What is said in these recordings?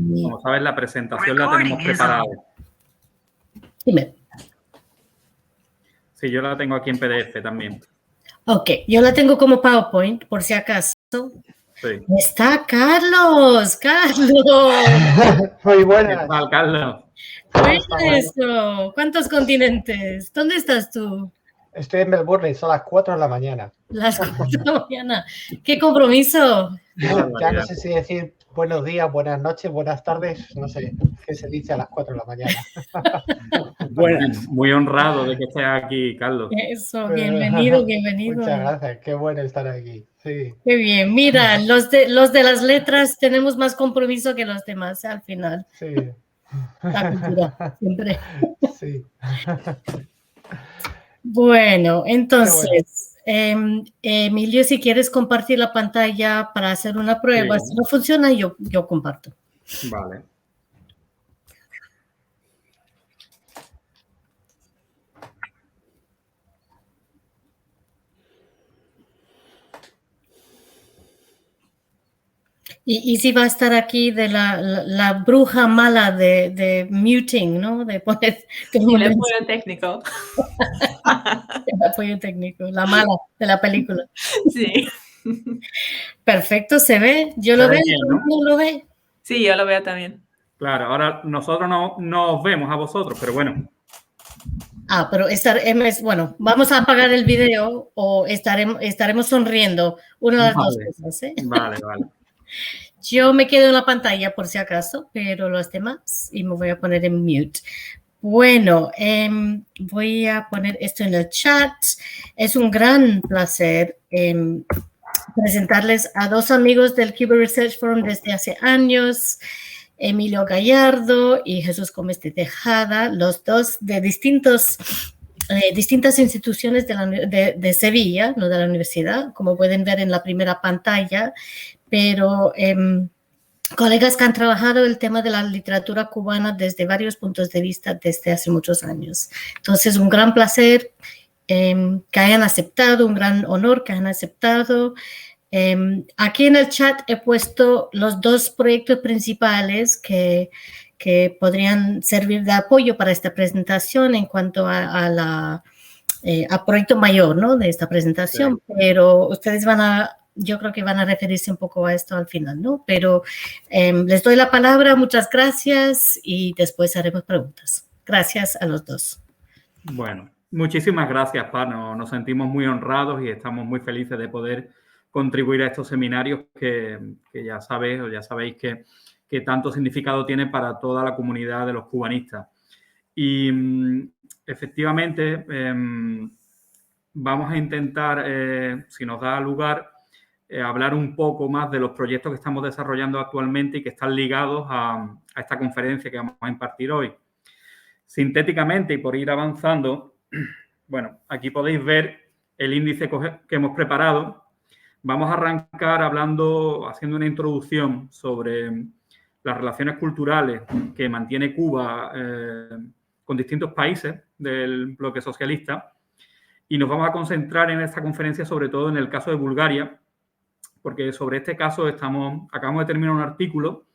como sabes, la presentación la tenemos preparada. Dime. Sí, yo la tengo aquí en PDF también. Ok, yo la tengo como PowerPoint, por si acaso. Sí. Está Carlos, Carlos. Muy buenas. ¿Qué tal, Carlos? Eso. ¿Cuántos continentes? ¿Dónde estás tú? Estoy en Melbourne y son las 4 de la mañana. Las 4 de la mañana. ¡Qué compromiso! Ya no sé si decir buenos días, buenas noches, buenas tardes, no sé qué se dice a las 4 de la mañana. Buenas. Muy honrado de que estés aquí, Carlos. Eso, bienvenido, bienvenido. Muchas gracias, qué bueno estar aquí. Sí. Qué bien, mira, los de las letras tenemos más compromiso que los demás al final. Sí. La cultura, siempre. Sí. Bueno, entonces, Emilio, si quieres compartir la pantalla para hacer una prueba, Sí. si no funciona, yo comparto. Vale. Y si va a estar aquí de la bruja mala de muting, ¿no? De poner... El apoyo técnico. El apoyo técnico, la mala de la película. Sí. Perfecto, se ve. Yo lo veo, ¿no lo ve? Sí, yo lo veo también. Claro, ahora nosotros no os vemos a vosotros, pero bueno. Pero bueno, vamos a apagar el video o estaremos sonriendo. Una de las dos cosas, ¿eh? Vale. Yo me quedo en la pantalla por si acaso, pero los demás, y me voy a poner en mute. Bueno, voy a poner esto en el chat. Es un gran placer presentarles a dos amigos del Cuba Research Forum desde hace años, Emilio Gallardo y Jesús Gómez de Tejada, los dos de distintas instituciones de Sevilla, no de la universidad, como pueden ver en la primera pantalla, pero colegas que han trabajado el tema de la literatura cubana desde varios puntos de vista desde hace muchos años. Entonces, un gran placer que hayan aceptado, un gran honor que hayan aceptado. Aquí en el chat he puesto los dos proyectos principales que podrían servir de apoyo para esta presentación en cuanto a proyecto mayor, ¿no? De esta presentación, sí. Pero ustedes yo creo que van a referirse un poco a esto al final, ¿no? Pero les doy la palabra, muchas gracias y después haremos preguntas. Gracias a los dos. Bueno, muchísimas gracias, Pano. Nos sentimos muy honrados y estamos muy felices de poder contribuir a estos seminarios que ya sabéis que tanto significado tiene para toda la comunidad de los cubanistas. Y efectivamente vamos a intentar, si nos da lugar, hablar un poco más de los proyectos que estamos desarrollando actualmente y que están ligados a esta conferencia que vamos a impartir hoy. Sintéticamente, y por ir avanzando, bueno, aquí podéis ver el índice que hemos preparado. Vamos a arrancar haciendo una introducción sobre las relaciones culturales que mantiene Cuba con distintos países del bloque socialista y nos vamos a concentrar en esta conferencia sobre todo en el caso de Bulgaria, porque sobre este caso acabamos de terminar un artículo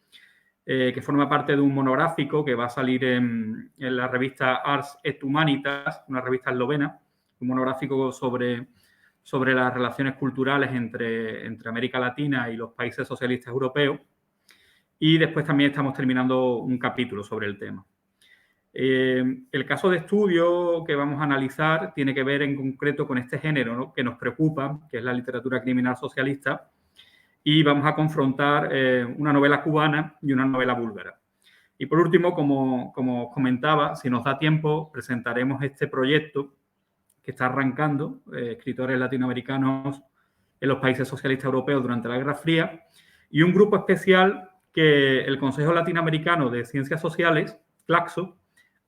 que forma parte de un monográfico que va a salir en la revista Ars et Humanitas, una revista eslovena, un monográfico sobre las relaciones culturales entre América Latina y los países socialistas europeos. Y después también estamos terminando un capítulo sobre el tema. El caso de estudio que vamos a analizar tiene que ver en concreto con este género, ¿no?, que nos preocupa, que es la literatura criminal socialista, y vamos a confrontar una novela cubana y una novela búlgara. Y por último, como os comentaba, si nos da tiempo, presentaremos este proyecto que está arrancando, escritores latinoamericanos en los países socialistas europeos durante la Guerra Fría, y un grupo especial que el Consejo Latinoamericano de Ciencias Sociales, CLACSO,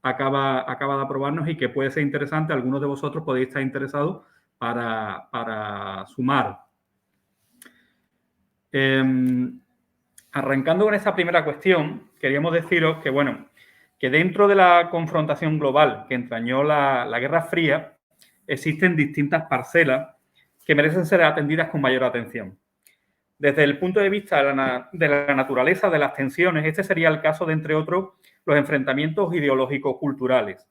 acaba de aprobarnos y que puede ser interesante. Algunos de vosotros podéis estar interesados para sumar. Arrancando con esta primera cuestión, queríamos deciros que, bueno, que dentro de la confrontación global que entrañó la Guerra Fría, existen distintas parcelas que merecen ser atendidas con mayor atención. Desde el punto de vista de la naturaleza de las tensiones, este sería el caso de, entre otros, los enfrentamientos ideológicos culturales.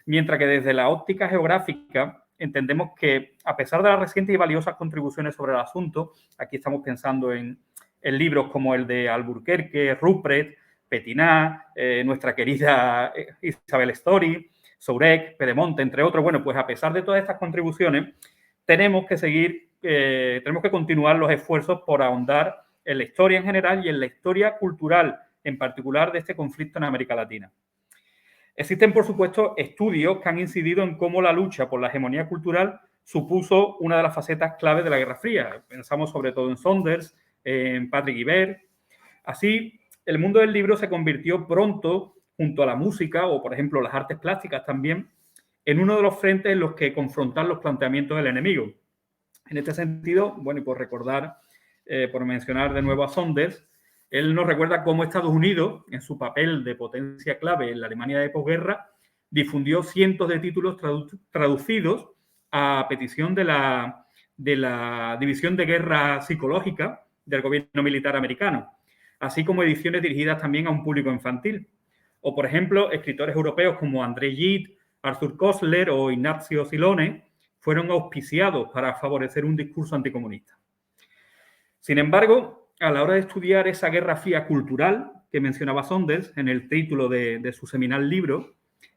Mientras que desde la óptica geográfica entendemos que, a pesar de las recientes y valiosas contribuciones sobre el asunto, aquí estamos pensando en libros como el de Alburquerque, Ruprecht, Petinat, nuestra querida Isabel Story, Sourec, Pedemonte, entre otros. Bueno, pues a pesar de todas estas contribuciones, tenemos que continuar los esfuerzos por ahondar en la historia en general y en la historia cultural, en particular de este conflicto en América Latina. Existen, por supuesto, estudios que han incidido en cómo la lucha por la hegemonía cultural supuso una de las facetas clave de la Guerra Fría. Pensamos sobre todo en Saunders, en Patrick Ibert. Así, el mundo del libro se convirtió pronto, junto a la música o, por ejemplo, las artes plásticas también, en uno de los frentes en los que confrontar los planteamientos del enemigo. En este sentido, bueno, y por recordar, por mencionar de nuevo a Saunders, él nos recuerda cómo Estados Unidos, en su papel de potencia clave en la Alemania de posguerra, difundió cientos de títulos traducidos a petición de la División de Guerra Psicológica del gobierno militar americano, así como ediciones dirigidas también a un público infantil. O, por ejemplo, escritores europeos como André Gide, Arthur Koestler o Ignazio Silone fueron auspiciados para favorecer un discurso anticomunista. Sin embargo, a la hora de estudiar esa guerra fría cultural que mencionaba Saunders en el título de su seminal libro,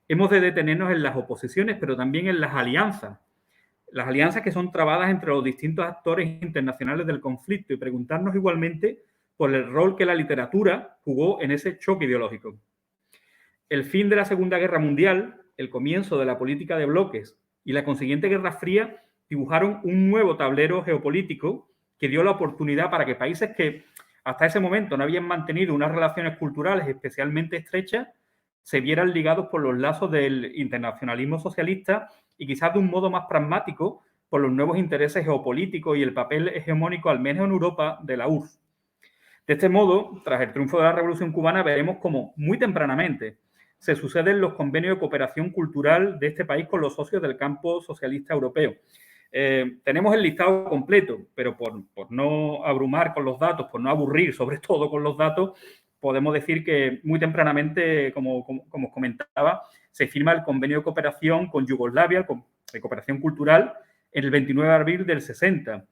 hemos de detenernos en las oposiciones, pero también en las alianzas que son trabadas entre los distintos actores internacionales del conflicto y preguntarnos igualmente por el rol que la literatura jugó en ese choque ideológico. El fin de la Segunda Guerra Mundial, el comienzo de la política de bloques y la consiguiente Guerra Fría dibujaron un nuevo tablero geopolítico que dio la oportunidad para que países que hasta ese momento no habían mantenido unas relaciones culturales especialmente estrechas se vieran ligados por los lazos del internacionalismo socialista y quizás de un modo más pragmático por los nuevos intereses geopolíticos y el papel hegemónico, al menos en Europa, de la URSS. De este modo, tras el triunfo de la Revolución Cubana, veremos cómo muy tempranamente se suceden los convenios de cooperación cultural de este país con los socios del campo socialista europeo. Tenemos el listado completo, pero por no abrumar con los datos, por no aburrir sobre todo con los datos, podemos decir que muy tempranamente, como os comentaba, se firma el convenio de cooperación con Yugoslavia, de cooperación cultural, el 29 de abril del 60,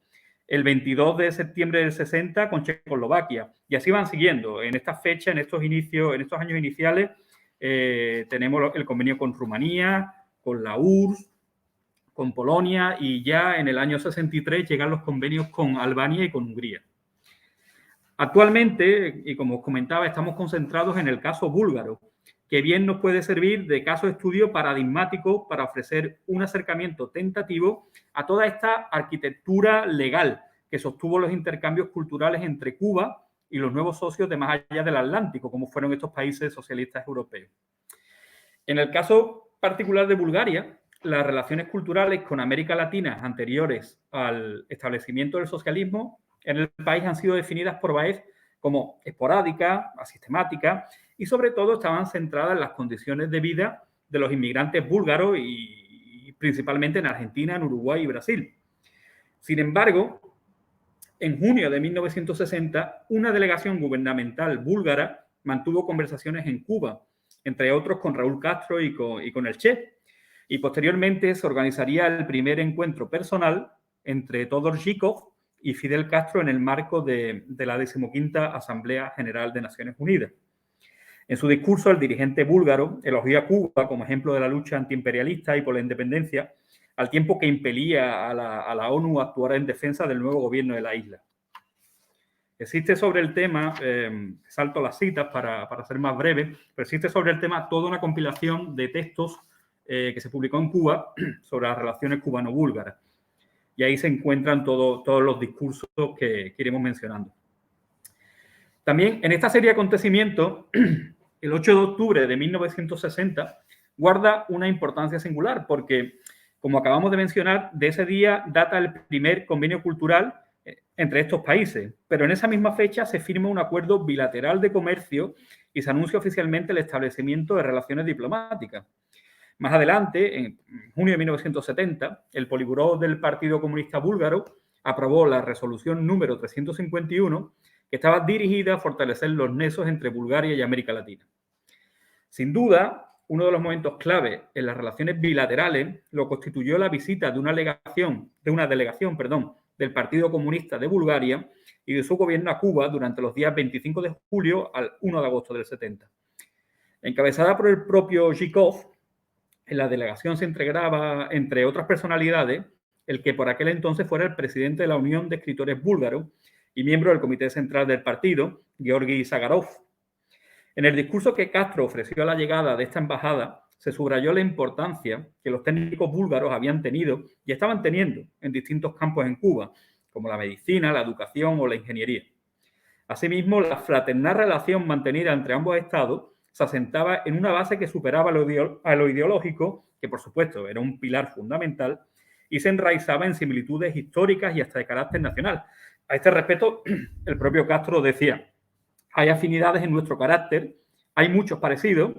el 22 de septiembre del 60 con Checoslovaquia, y así van siguiendo. En esta fecha, en estos años iniciales, tenemos el convenio con Rumanía, con la URSS, con Polonia, y ya en el año 63 llegan los convenios con Albania y con Hungría. Actualmente, y como os comentaba, estamos concentrados en el caso búlgaro, que bien nos puede servir de caso de estudio paradigmático para ofrecer un acercamiento tentativo a toda esta arquitectura legal que sostuvo los intercambios culturales entre Cuba y los nuevos socios de más allá del Atlántico, como fueron estos países socialistas europeos. En el caso particular de Bulgaria, las relaciones culturales con América Latina anteriores al establecimiento del socialismo en el país han sido definidas por Baez como esporádicas, asistemáticas y sobre todo estaban centradas en las condiciones de vida de los inmigrantes búlgaros y principalmente en Argentina, en Uruguay y Brasil. Sin embargo, en junio de 1960, una delegación gubernamental búlgara mantuvo conversaciones en Cuba, entre otros con Raúl Castro y con el Che. Y posteriormente se organizaría el primer encuentro personal entre Todor Zhivkov y Fidel Castro en el marco de la 15ª Asamblea General de Naciones Unidas. En su discurso, el dirigente búlgaro elogió a Cuba como ejemplo de la lucha antiimperialista y por la independencia, al tiempo que impelía a la ONU a actuar en defensa del nuevo gobierno de la isla. Existe sobre el tema, salto las citas para ser más breve, pero existe sobre el tema toda una compilación de textos que se publicó en Cuba sobre las relaciones cubano-búlgaras. Y ahí se encuentran todos los discursos que iremos mencionando. También en esta serie de acontecimientos, el 8 de octubre de 1960 guarda una importancia singular porque, como acabamos de mencionar, de ese día data el primer convenio cultural entre estos países, pero en esa misma fecha se firma un acuerdo bilateral de comercio y se anuncia oficialmente el establecimiento de relaciones diplomáticas. Más adelante, en junio de 1970, el Politburó del Partido Comunista Búlgaro aprobó la resolución número 351, que estaba dirigida a fortalecer los nexos entre Bulgaria y América Latina. Sin duda, uno de los momentos clave en las relaciones bilaterales lo constituyó la visita de una delegación del Partido Comunista de Bulgaria y de su gobierno a Cuba durante los días 25 de julio al 1 de agosto del 70. Encabezada por el propio Zhivkov, en la delegación se integraba, entre otras personalidades, el que por aquel entonces fuera el presidente de la Unión de Escritores Búlgaros y miembro del Comité Central del partido, Georgi Zagarov. En el discurso que Castro ofreció a la llegada de esta embajada, se subrayó la importancia que los técnicos búlgaros habían tenido y estaban teniendo en distintos campos en Cuba, como la medicina, la educación o la ingeniería. Asimismo, la fraternal relación mantenida entre ambos estados se asentaba en una base que superaba a lo ideológico, que por supuesto era un pilar fundamental, y se enraizaba en similitudes históricas y hasta de carácter nacional. A este respecto, el propio Castro decía: hay afinidades en nuestro carácter, hay muchos parecidos,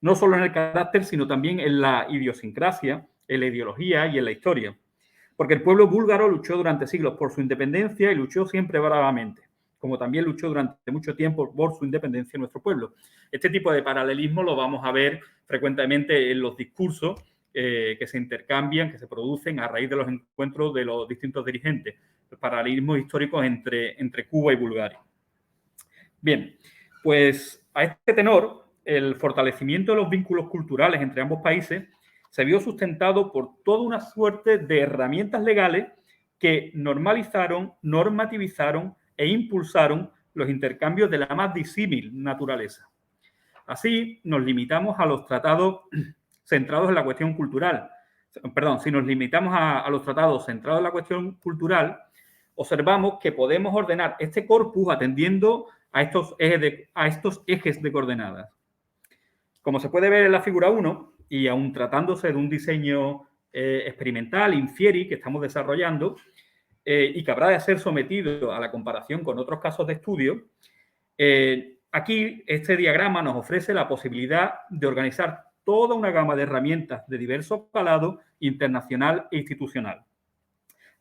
no solo en el carácter, sino también en la idiosincrasia, en la ideología y en la historia. Porque el pueblo búlgaro luchó durante siglos por su independencia y luchó siempre bravamente, como también luchó durante mucho tiempo por su independencia nuestro pueblo. Este tipo de paralelismo lo vamos a ver frecuentemente en los discursos que se intercambian, que se producen a raíz de los encuentros de los distintos dirigentes, los paralelismos históricos entre Cuba y Bulgaria. Bien, pues a este tenor, el fortalecimiento de los vínculos culturales entre ambos países se vio sustentado por toda una suerte de herramientas legales que normalizaron, normativizaron e impulsaron los intercambios de la más disímil naturaleza. Así, nos limitamos a los tratados centrados en la cuestión cultural. Si nos limitamos a los tratados centrados en la cuestión cultural, observamos que podemos ordenar este corpus atendiendo a estos ejes de coordenadas. Como se puede ver en la figura 1, y aun tratándose de un diseño experimental, Infieri, que estamos desarrollando, y que habrá de ser sometido a la comparación con otros casos de estudio, aquí este diagrama nos ofrece la posibilidad de organizar toda una gama de herramientas de diverso calado internacional e institucional.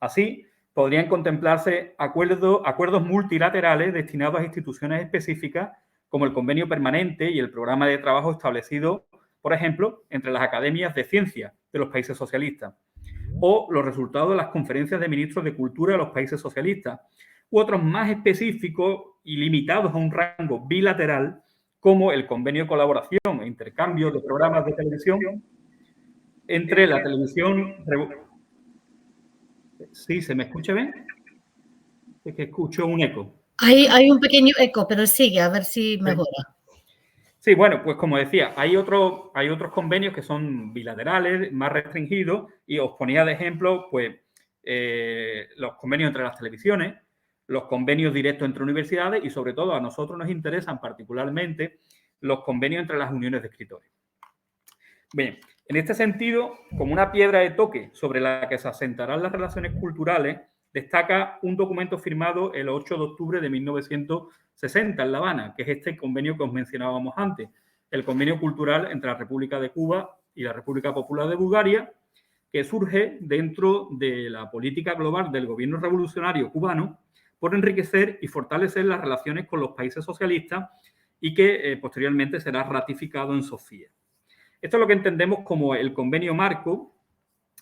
Así, podrían contemplarse acuerdos multilaterales destinados a instituciones específicas, como el convenio permanente y el programa de trabajo establecido, por ejemplo, entre las academias de ciencia de los países socialistas, o los resultados de las conferencias de ministros de cultura de los países socialistas, u otros más específicos y limitados a un rango bilateral, como el convenio de colaboración e intercambio de programas de televisión entre la televisión... ¿Sí? ¿Se me escucha bien? Es que escucho un eco. Hay un pequeño eco, pero sigue, a ver si mejora. Sí, bueno, pues como decía, hay otros convenios que son bilaterales, más restringidos, y os ponía de ejemplo, pues, los convenios entre las televisiones, los convenios directos entre universidades y, sobre todo, a nosotros nos interesan particularmente los convenios entre las uniones de escritores. Bien, en este sentido, como una piedra de toque sobre la que se asentarán las relaciones culturales, destaca un documento firmado el 8 de octubre de 1960 en La Habana, que es este convenio que os mencionábamos antes, el convenio cultural entre la República de Cuba y la República Popular de Bulgaria, que surge dentro de la política global del gobierno revolucionario cubano por enriquecer y fortalecer las relaciones con los países socialistas y que posteriormente será ratificado en Sofía. Esto es lo que entendemos como el convenio marco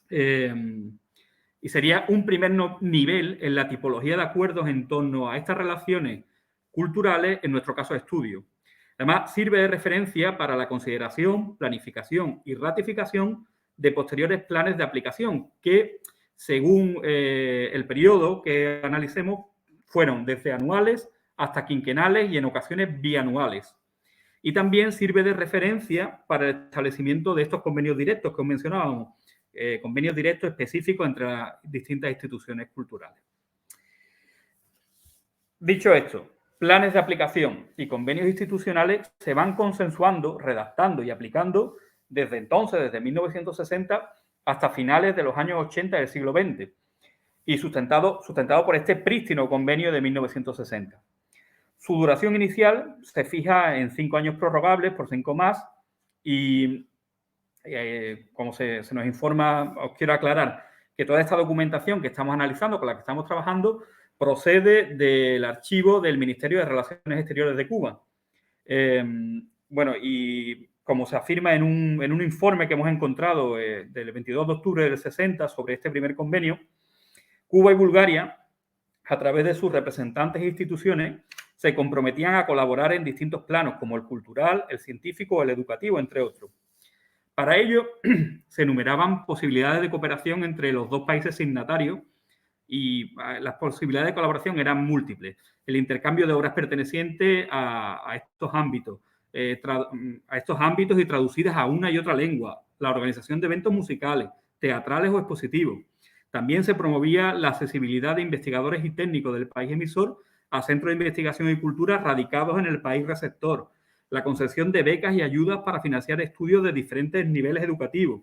y sería un primer nivel en la tipología de acuerdos en torno a estas relaciones culturales, en nuestro caso de estudio. Además, sirve de referencia para la consideración, planificación y ratificación de posteriores planes de aplicación que, según el periodo que analicemos, fueron desde anuales hasta quinquenales y en ocasiones bianuales. Y también sirve de referencia para el establecimiento de estos convenios directos que os mencionábamos, convenios directos específicos entre las distintas instituciones culturales. Dicho esto, planes de aplicación y convenios institucionales se van consensuando, redactando y aplicando desde entonces, desde 1960 hasta finales de los años 80 del siglo XX y sustentado por este prístino convenio de 1960. Su duración inicial se fija en 5 años prorrogables por 5 más y, como se nos informa, os quiero aclarar que toda esta documentación que estamos analizando, con la que estamos trabajando, procede del archivo del Ministerio de Relaciones Exteriores de Cuba. Bueno, y como se afirma en un informe que hemos encontrado del 22 de octubre del 60 sobre este primer convenio, Cuba y Bulgaria, a través de sus representantes e instituciones, se comprometían a colaborar en distintos planos, como el cultural, el científico o el educativo, entre otros. Para ello, se enumeraban posibilidades de cooperación entre los dos países signatarios y las posibilidades de colaboración eran múltiples. El intercambio de obras pertenecientes a estos ámbitos y traducidas a una y otra lengua, la organización de eventos musicales, teatrales o expositivos. También se promovía la accesibilidad de investigadores y técnicos del país emisor a centros de investigación y cultura radicados en el país receptor, la concesión de becas y ayudas para financiar estudios de diferentes niveles educativos,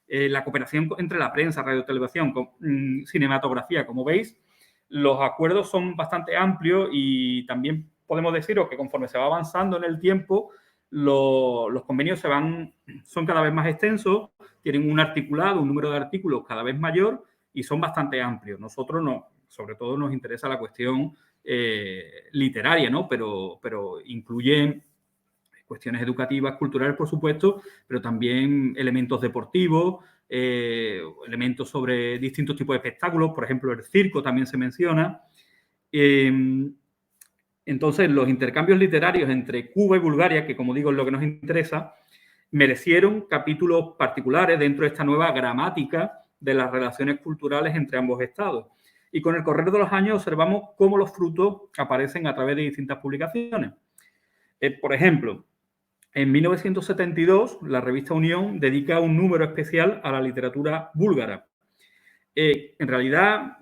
la cooperación entre la prensa, radio, televisión, cinematografía. Como veis, los acuerdos son bastante amplios y también podemos deciros que conforme se va avanzando en el tiempo, los convenios son cada vez más extensos, tienen un articulado, un número de artículos cada vez mayor y son bastante amplios. Nosotros sobre todo nos interesa la cuestión literaria, ¿no? Pero incluye cuestiones educativas, culturales, por supuesto, pero también elementos deportivos, elementos sobre distintos tipos de espectáculos, por ejemplo, el circo también se menciona. Entonces, los intercambios literarios entre Cuba y Bulgaria, que como digo es lo que nos interesa, merecieron capítulos particulares dentro de esta nueva gramática de las relaciones culturales entre ambos estados. Y con el correr de los años observamos cómo los frutos aparecen a través de distintas publicaciones. Por ejemplo, en 1972, la revista Unión dedica un número especial a la literatura búlgara. En realidad,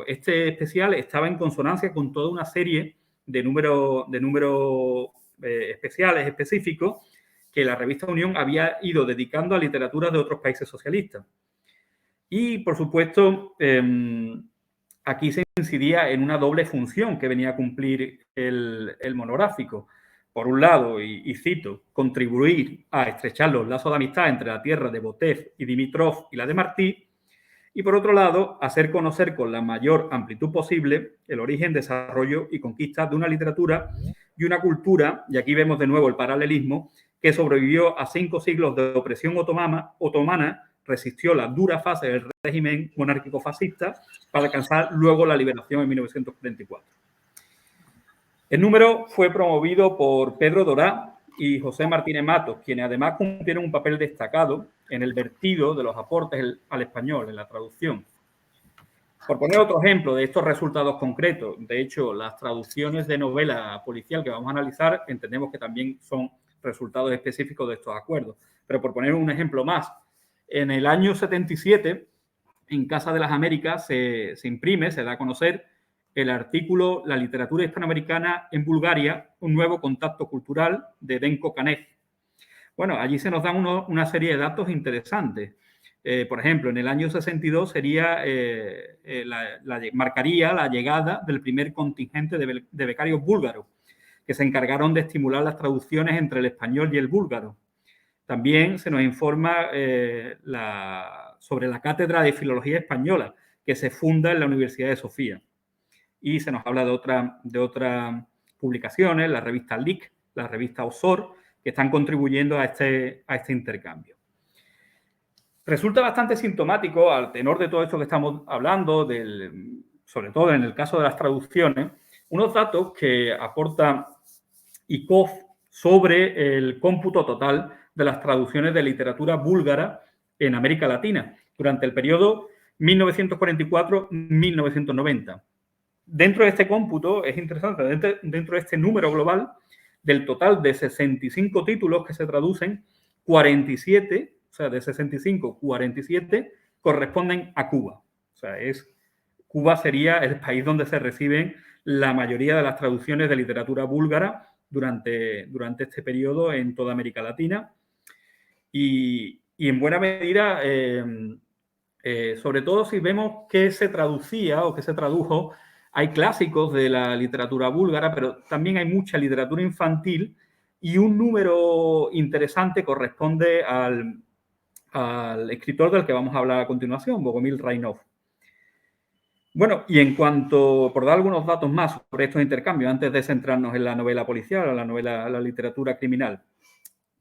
este especial estaba en consonancia con toda una serie de números especiales, específicos, que la revista Unión había ido dedicando a literatura de otros países socialistas. Y, por supuesto, aquí se incidía en una doble función que venía a cumplir el monográfico. Por un lado, y cito, contribuir a estrechar los lazos de amistad entre la tierra de Botev y Dimitrov y la de Martí, y por otro lado, hacer conocer con la mayor amplitud posible el origen, desarrollo y conquista de una literatura y una cultura, y aquí vemos de nuevo el paralelismo, que sobrevivió a 5 siglos de opresión otomana, resistió la dura fase del régimen monárquico fascista para alcanzar luego la liberación en 1944. El número fue promovido por Pedro Dorá y José Martínez Matos, quienes además cumplieron un papel destacado en el vertido de los aportes al español, en la traducción. Por poner otro ejemplo de estos resultados concretos, de hecho, las traducciones de novela policial que vamos a analizar entendemos que también son resultados específicos de estos acuerdos. Pero por poner un ejemplo más, en el año 77, en Casa de las Américas se imprime, se da a conocer el artículo La literatura hispanoamericana en Bulgaria, un nuevo contacto cultural, de Denko Kanev. Bueno, allí se nos dan una serie de datos interesantes. Por ejemplo, en el año 62 marcaría la llegada del primer contingente de becarios búlgaros, que se encargaron de estimular las traducciones entre el español y el búlgaro. También se nos informa sobre la Cátedra de Filología Española, que se funda en la Universidad de Sofía. Y se nos habla de otras publicaciones, la revista LIC, la revista OSOR, que están contribuyendo a este intercambio. Resulta bastante sintomático, al tenor de todo esto que estamos hablando, sobre todo en el caso de las traducciones, unos datos que aporta ICOF sobre el cómputo total de las traducciones de literatura búlgara en América Latina durante el periodo 1944-1990. Dentro de este cómputo, es interesante, dentro de este número global, del total de 65 títulos que se traducen, 47, o sea, de 65, 47 corresponden a Cuba. O sea, Cuba sería el país donde se reciben la mayoría de las traducciones de literatura búlgara durante este periodo en toda América Latina. Y en buena medida, sobre todo si vemos qué se traducía o qué se tradujo, hay clásicos de la literatura búlgara, pero también hay mucha literatura infantil y un número interesante corresponde al al escritor del que vamos a hablar a continuación, Bogomil Rainov. Bueno, y en cuanto, por dar algunos datos más sobre estos intercambios, antes de centrarnos en la novela policial o la literatura criminal.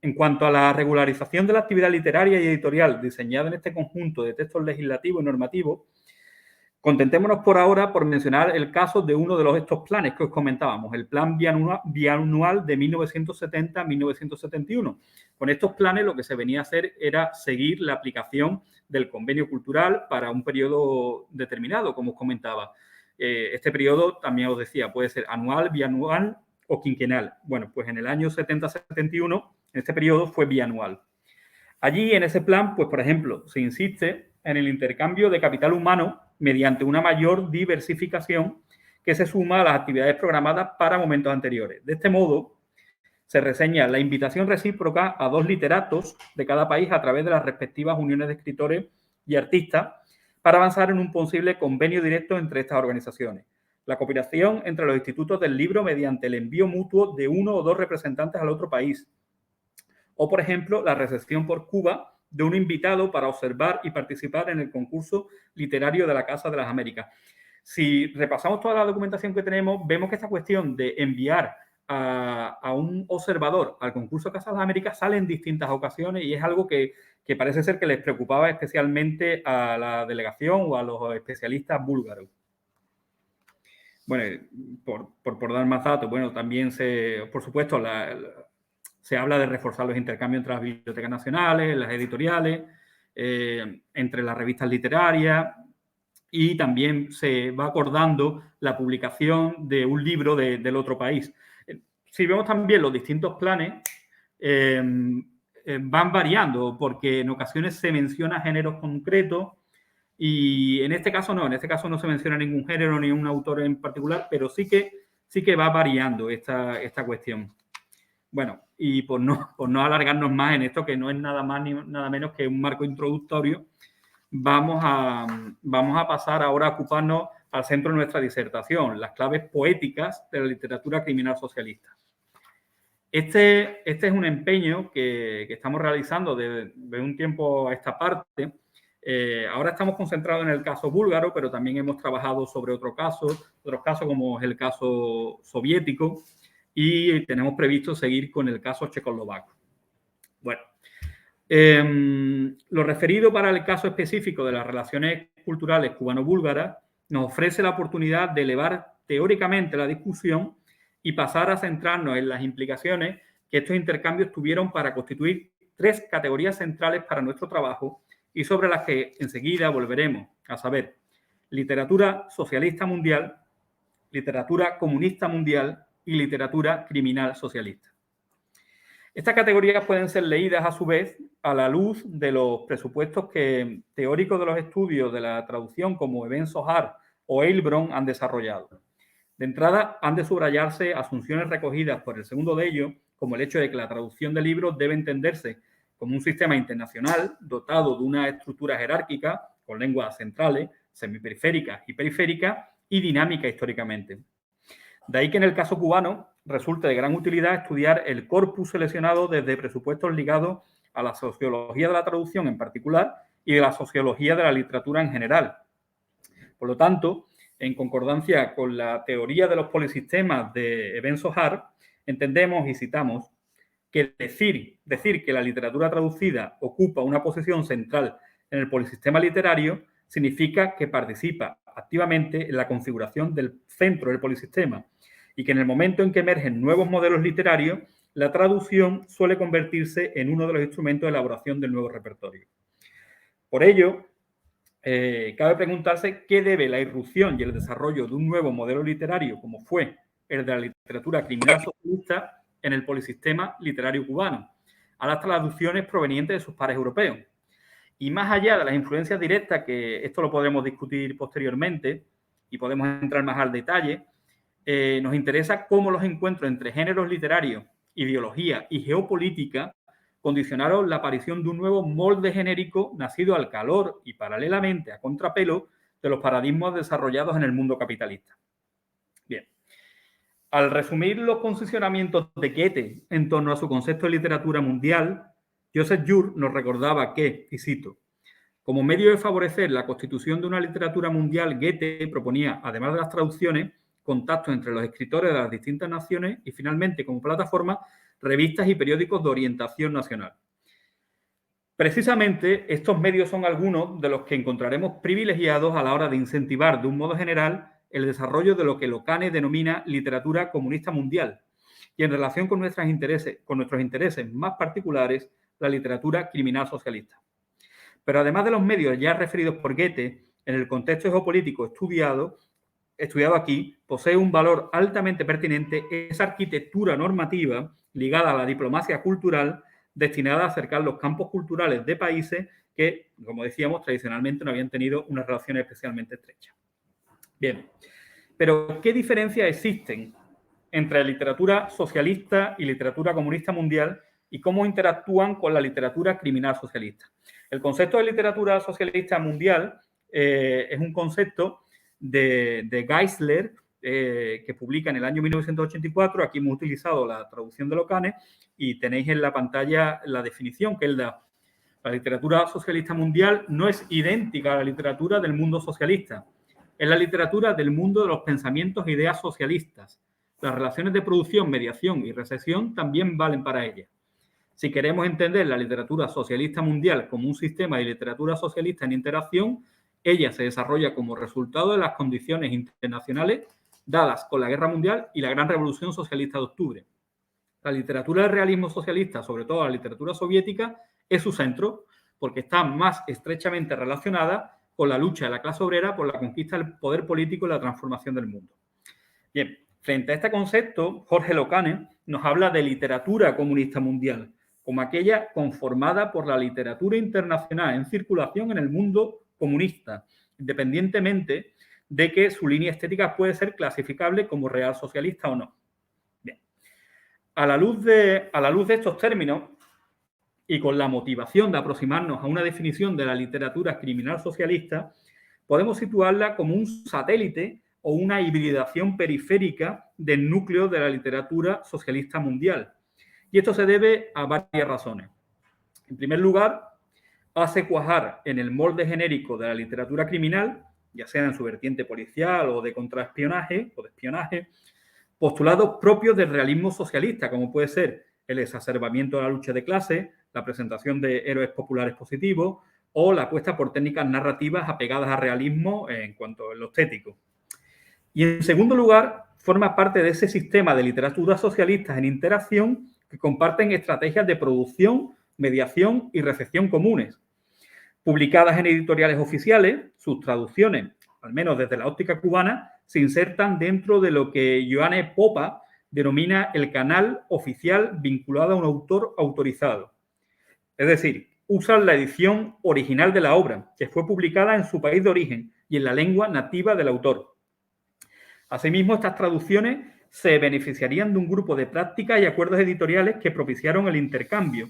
En cuanto a la regularización de la actividad literaria y editorial diseñada en este conjunto de textos legislativos y normativos, contentémonos por ahora por mencionar el caso de uno de estos planes que os comentábamos, el Plan Bianual de 1970-1971. Con estos planes lo que se venía a hacer era seguir la aplicación del convenio cultural para un periodo determinado, como os comentaba. Este periodo, también os decía, puede ser anual, bianual o quinquenal. Bueno, pues en el año 70-71, en este periodo fue bianual. Allí, en ese plan, pues, por ejemplo, se insiste en el intercambio de capital humano mediante una mayor diversificación que se suma a las actividades programadas para momentos anteriores. De este modo, se reseña la invitación recíproca a 2 literatos de cada país a través de las respectivas uniones de escritores y artistas para avanzar en un posible convenio directo entre estas organizaciones. La cooperación entre los institutos del libro mediante el envío mutuo de 1 o 2 representantes al otro país. O, por ejemplo, la recepción por Cuba de un invitado para observar y participar en el concurso literario de la Casa de las Américas. Si repasamos toda la documentación que tenemos, vemos que esta cuestión de enviar a un observador al concurso Casa de las Américas sale en distintas ocasiones y es algo que parece ser que les preocupaba especialmente a la delegación o a los especialistas búlgaros. Bueno, por dar más datos, bueno, también por supuesto, se habla de reforzar los intercambios entre las bibliotecas nacionales, las editoriales, entre las revistas literarias y también se va acordando la publicación de un libro del otro país. Si vemos también los distintos planes, van variando porque en ocasiones se menciona géneros concretos y en este caso no se menciona ningún género ni un autor en particular, pero sí que va variando esta cuestión. Bueno, y por no alargarnos más en esto, que no es nada más ni nada menos que un marco introductorio, vamos a pasar ahora a ocuparnos al centro de nuestra disertación, las claves poéticas de la literatura criminal socialista. Este es un empeño que estamos realizando de un tiempo a esta parte. Ahora estamos concentrados en el caso búlgaro, pero también hemos trabajado sobre otros casos como es el caso soviético, y tenemos previsto seguir con el caso checoslovaco. Bueno, lo referido para el caso específico de las relaciones culturales cubano-búlgaras nos ofrece la oportunidad de elevar teóricamente la discusión y pasar a centrarnos en las implicaciones que estos intercambios tuvieron para constituir 3 categorías centrales para nuestro trabajo y sobre las que enseguida volveremos, a saber, literatura socialista mundial, literatura comunista mundial y literatura criminal socialista. Estas categorías pueden ser leídas a su vez a la luz de los presupuestos que teóricos de los estudios de la traducción como Eben Sohar o Eilbron han desarrollado. De entrada, han de subrayarse asunciones recogidas por el segundo de ellos, como el hecho de que la traducción de libros debe entenderse como un sistema internacional dotado de una estructura jerárquica, con lenguas centrales, semiperiféricas y periféricas, y dinámica históricamente. De ahí que en el caso cubano resulte de gran utilidad estudiar el corpus seleccionado desde presupuestos ligados a la sociología de la traducción en particular y de la sociología de la literatura en general. Por lo tanto, en concordancia con la teoría de los polisistemas de Eben Sohar, entendemos y citamos que decir que la literatura traducida ocupa una posición central en el polisistema literario significa que participa activamente en la configuración del centro del polisistema y que en el momento en que emergen nuevos modelos literarios, la traducción suele convertirse en uno de los instrumentos de elaboración del nuevo repertorio. Por ello, cabe preguntarse qué debe la irrupción y el desarrollo de un nuevo modelo literario como fue el de la literatura criminal socialista en el polisistema literario cubano, a las traducciones provenientes de sus pares europeos. Y más allá de las influencias directas, que esto lo podremos discutir posteriormente y podemos entrar más al detalle, nos interesa cómo los encuentros entre géneros literarios, ideología y geopolítica condicionaron la aparición de un nuevo molde genérico nacido al calor y paralelamente a contrapelo de los paradigmas desarrollados en el mundo capitalista. Bien, al resumir los posicionamientos de Goethe en torno a su concepto de literatura mundial, Joseph Jur nos recordaba que, y cito, como medio de favorecer la constitución de una literatura mundial, Goethe proponía, además de las traducciones, contactos entre los escritores de las distintas naciones y, finalmente, como plataforma, revistas y periódicos de orientación nacional. Precisamente, estos medios son algunos de los que encontraremos privilegiados a la hora de incentivar, de un modo general, el desarrollo de lo que Locane denomina literatura comunista mundial y, en relación con nuestros intereses más particulares, la literatura criminal socialista. Pero además de los medios ya referidos por Goethe, en el contexto geopolítico estudiado aquí, posee un valor altamente pertinente esa arquitectura normativa ligada a la diplomacia cultural destinada a acercar los campos culturales de países que, como decíamos, tradicionalmente no habían tenido unas relaciones especialmente estrechas. Bien, pero ¿qué diferencias existen entre literatura socialista y literatura comunista mundial y cómo interactúan con la literatura criminal socialista? El concepto de literatura socialista mundial es un concepto de Geisler, que publica en el año 1984. Aquí hemos utilizado la traducción de Locane y tenéis en la pantalla la definición que él da. La literatura socialista mundial no es idéntica a la literatura del mundo socialista. Es la literatura del mundo de los pensamientos e ideas socialistas. Las relaciones de producción, mediación y recepción también valen para ella. Si queremos entender la literatura socialista mundial como un sistema de literatura socialista en interacción, ella se desarrolla como resultado de las condiciones internacionales dadas con la Guerra Mundial y la Gran Revolución Socialista de Octubre. La literatura del realismo socialista, sobre todo la literatura soviética, es su centro porque está más estrechamente relacionada con la lucha de la clase obrera por la conquista del poder político y la transformación del mundo. Bien, frente a este concepto, Jorge Locane nos habla de literatura comunista mundial, como aquella conformada por la literatura internacional en circulación en el mundo comunista, independientemente de que su línea estética puede ser clasificable como real socialista o no. Bien. A la luz de estos términos y con la motivación de aproximarnos a una definición de la literatura criminal socialista, podemos situarla como un satélite o una hibridación periférica del núcleo de la literatura socialista mundial. Y esto se debe a varias razones. En primer lugar, hace cuajar en el molde genérico de la literatura criminal, ya sea en su vertiente policial o de contraespionaje o de espionaje, postulados propios del realismo socialista, como puede ser el exacerbamiento de la lucha de clase, la presentación de héroes populares positivos o la apuesta por técnicas narrativas apegadas al realismo en cuanto a lo estético. Y en segundo lugar, forma parte de ese sistema de literatura socialista en interacción que comparten estrategias de producción, mediación y recepción comunes. Publicadas en editoriales oficiales, sus traducciones, al menos desde la óptica cubana, se insertan dentro de lo que Johannes Popa denomina el canal oficial vinculado a un autor autorizado. Es decir, usan la edición original de la obra, que fue publicada en su país de origen y en la lengua nativa del autor. Asimismo, estas traducciones se beneficiarían de un grupo de prácticas y acuerdos editoriales que propiciaron el intercambio.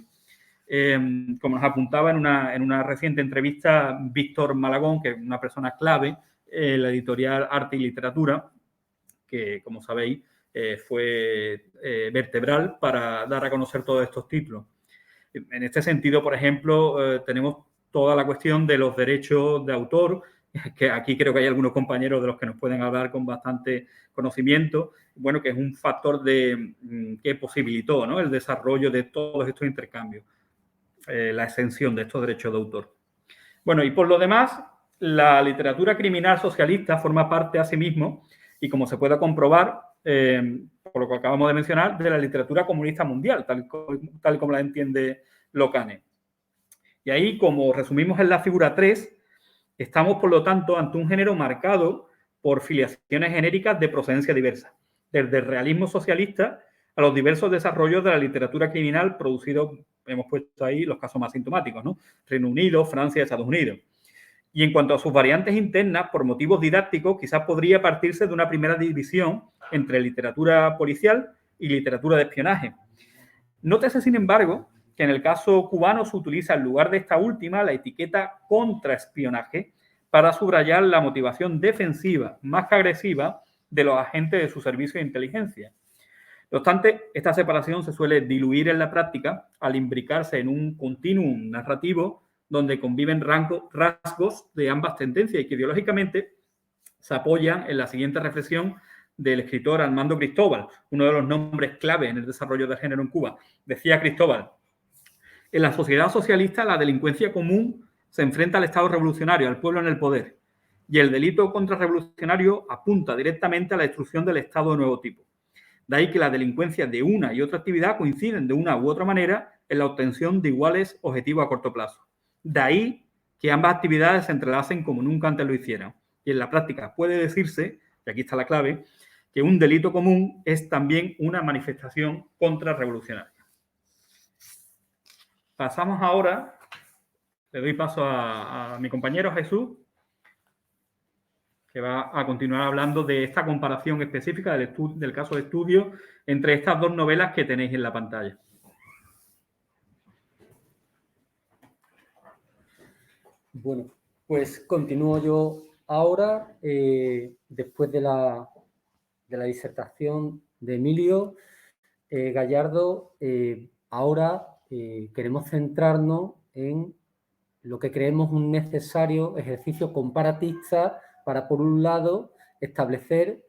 Como nos apuntaba en una reciente entrevista Víctor Malagón, que es una persona clave en la editorial Arte y Literatura, que, como sabéis, fue vertebral para dar a conocer todos estos títulos. En este sentido, por ejemplo, tenemos toda la cuestión de los derechos de autor, que aquí creo que hay algunos compañeros de los que nos pueden hablar con bastante conocimiento, bueno, que es un factor que posibilitó, ¿no?, el desarrollo de todos estos intercambios, la exención de estos derechos de autor. Bueno, y por lo demás, la literatura criminal socialista forma parte asimismo, y como se puede comprobar, por lo que acabamos de mencionar, de la literatura comunista mundial, tal como la entiende Locane. Y ahí, como resumimos en la figura 3, estamos, por lo tanto, ante un género marcado por filiaciones genéricas de procedencia diversa, desde el realismo socialista a los diversos desarrollos de la literatura criminal producidos, hemos puesto ahí los casos más sintomáticos, ¿no? Reino Unido, Francia, Estados Unidos. Y en cuanto a sus variantes internas, por motivos didácticos, quizás podría partirse de una primera división entre literatura policial y literatura de espionaje. Nótese, sin embargo, que en el caso cubano se utiliza en lugar de esta última la etiqueta contraespionaje para subrayar la motivación defensiva más que agresiva de los agentes de su servicio de inteligencia. No obstante, esta separación se suele diluir en la práctica al imbricarse en un continuum narrativo donde conviven rasgos de ambas tendencias y que ideológicamente se apoyan en la siguiente reflexión del escritor Armando Cristóbal, uno de los nombres clave en el desarrollo del género en Cuba. Decía Cristóbal: en la sociedad socialista la delincuencia común se enfrenta al Estado revolucionario, al pueblo en el poder, y el delito contrarrevolucionario apunta directamente a la destrucción del Estado de nuevo tipo. De ahí que la delincuencia de una y otra actividad coinciden de una u otra manera en la obtención de iguales objetivos a corto plazo. De ahí que ambas actividades se entrelacen como nunca antes lo hicieron. Y en la práctica puede decirse, y aquí está la clave, que un delito común es también una manifestación contrarrevolucionaria. Pasamos ahora, le doy paso a mi compañero Jesús, que va a continuar hablando de esta comparación específica del caso de estudio entre estas dos novelas que tenéis en la pantalla. Bueno, pues continúo yo ahora, después de la disertación de Emilio Gallardo. Ahora queremos centrarnos en lo que creemos un necesario ejercicio comparatista para, por un lado, establecer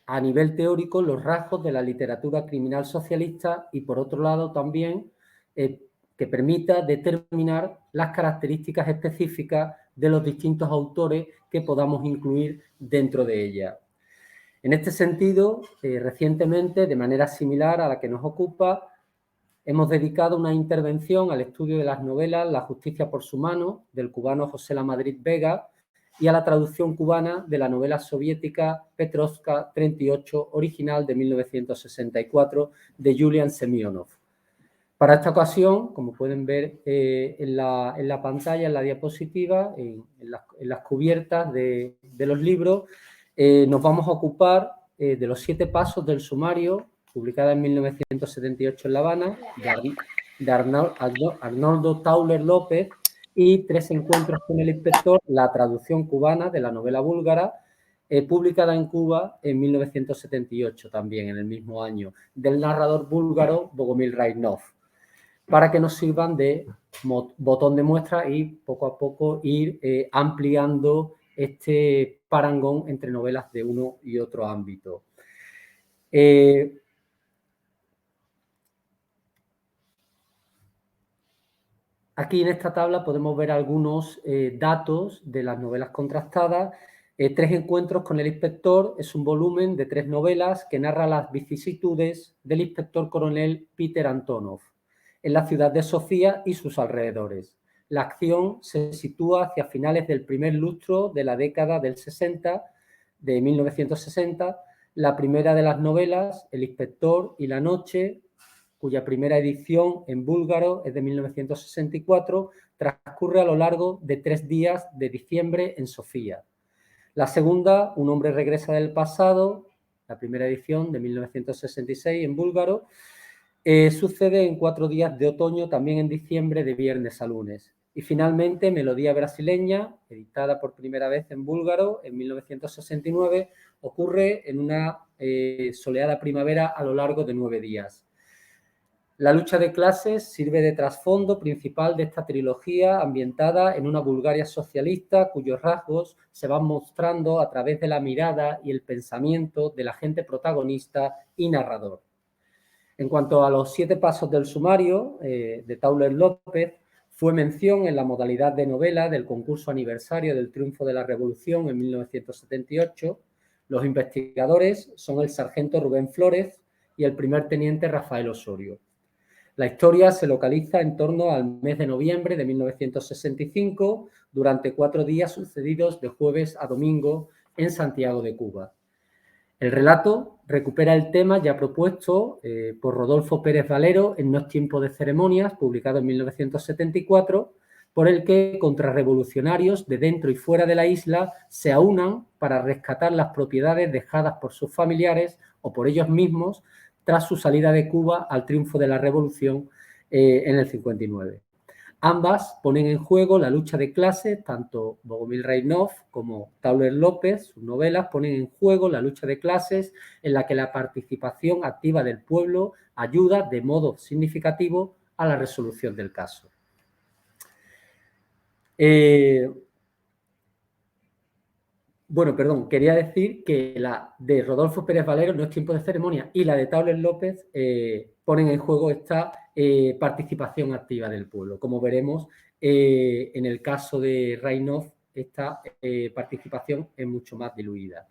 a nivel teórico los rasgos de la literatura criminal socialista y, por otro lado, también que permita determinar las características específicas de los distintos autores que podamos incluir dentro de ella. En este sentido, recientemente, de manera similar a la que nos ocupa, hemos dedicado una intervención al estudio de las novelas La justicia por su mano, del cubano José Lamadrid Vega, y a la traducción cubana de la novela soviética Petrovska 38, original de 1964, de Julian Semyonov. Para esta ocasión, como pueden ver en la pantalla, en la diapositiva, en las cubiertas de los libros, nos vamos a ocupar de los 7 pasos del sumario, publicada en 1978 en La Habana, de Arnoldo Tauler López, y 3 encuentros con el inspector, la traducción cubana de la novela búlgara, publicada en Cuba en 1978 también, en el mismo año, del narrador búlgaro Bogomil Rainov, para que nos sirvan de botón de muestra y poco a poco ir ampliando este parangón entre novelas de uno y otro ámbito. Aquí en esta tabla podemos ver algunos datos de las novelas contrastadas. 3 encuentros con el inspector es un volumen de 3 novelas que narra las vicisitudes del inspector coronel Peter Antonov en la ciudad de Sofía y sus alrededores. La acción se sitúa hacia finales del primer lustro de la década del 60, de 1960. La primera de las novelas, El inspector y la noche, cuya primera edición en búlgaro es de 1964, transcurre a lo largo de 3 días de diciembre en Sofía. La segunda, Un hombre regresa del pasado, la primera edición de 1966 en búlgaro, sucede en 4 días de otoño, también en diciembre, de viernes a lunes. Y finalmente, Melodía brasileña, editada por primera vez en búlgaro en 1969, ocurre en una soleada primavera a lo largo de 9 días. La lucha de clases sirve de trasfondo principal de esta trilogía ambientada en una Bulgaria socialista cuyos rasgos se van mostrando a través de la mirada y el pensamiento del agente protagonista y narrador. En cuanto a los 7 pasos del sumario de Tauler López, fue mención en la modalidad de novela del concurso aniversario del triunfo de la Revolución en 1978. Los investigadores son el sargento Rubén Flores y el primer teniente Rafael Osorio. La historia se localiza en torno al mes de noviembre de 1965, durante 4 días sucedidos de jueves a domingo en Santiago de Cuba. El relato recupera el tema ya propuesto por Rodolfo Pérez Valero en No es tiempo de ceremonias, publicado en 1974, por el que contrarrevolucionarios de dentro y fuera de la isla se aunan para rescatar las propiedades dejadas por sus familiares o por ellos mismos tras su salida de Cuba al triunfo de la Revolución en el 59. Ambas ponen en juego la lucha de clases, tanto Bogomil Reynov como Tauler López, sus novelas ponen en juego la lucha de clases en la que la participación activa del pueblo ayuda de modo significativo a la resolución del caso. Quería decir que la de Rodolfo Pérez Valero, No es tiempo de ceremonia, y la de Tauler López ponen en juego esta participación activa del pueblo. Como veremos, en el caso de Reynov, esta participación es mucho más diluida.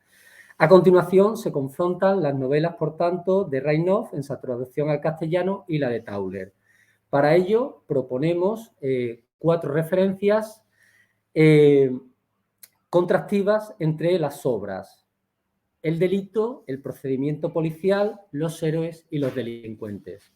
A continuación, se confrontan las novelas, por tanto, de Reynov en su traducción al castellano y la de Tauler. Para ello, proponemos 4 referencias contrastivas entre las obras: el delito, el procedimiento policial, los héroes y los delincuentes.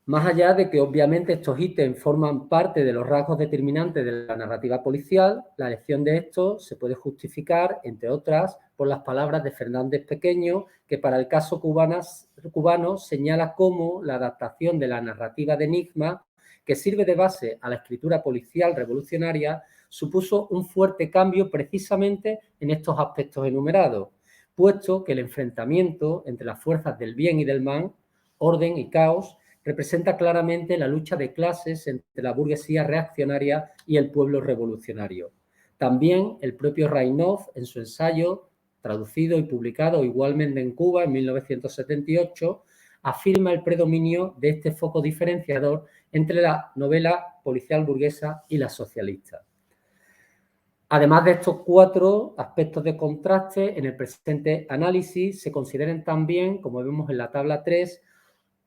Más allá de que obviamente estos ítems forman parte de los rasgos determinantes de la narrativa policial, la elección de estos se puede justificar, entre otras, por las palabras de Fernández Pequeño, que para el caso cubano señala cómo la adaptación de la narrativa de Enigma, que sirve de base a la escritura policial revolucionaria, supuso un fuerte cambio precisamente en estos aspectos enumerados, puesto que el enfrentamiento entre las fuerzas del bien y del mal, orden y caos, representa claramente la lucha de clases entre la burguesía reaccionaria y el pueblo revolucionario. También el propio Reynov, en su ensayo, traducido y publicado igualmente en Cuba en 1978, afirma el predominio de este foco diferenciador entre la novela policial burguesa y la socialista. Además de estos 4 aspectos de contraste, en el presente análisis se consideran también, como vemos en la tabla 3,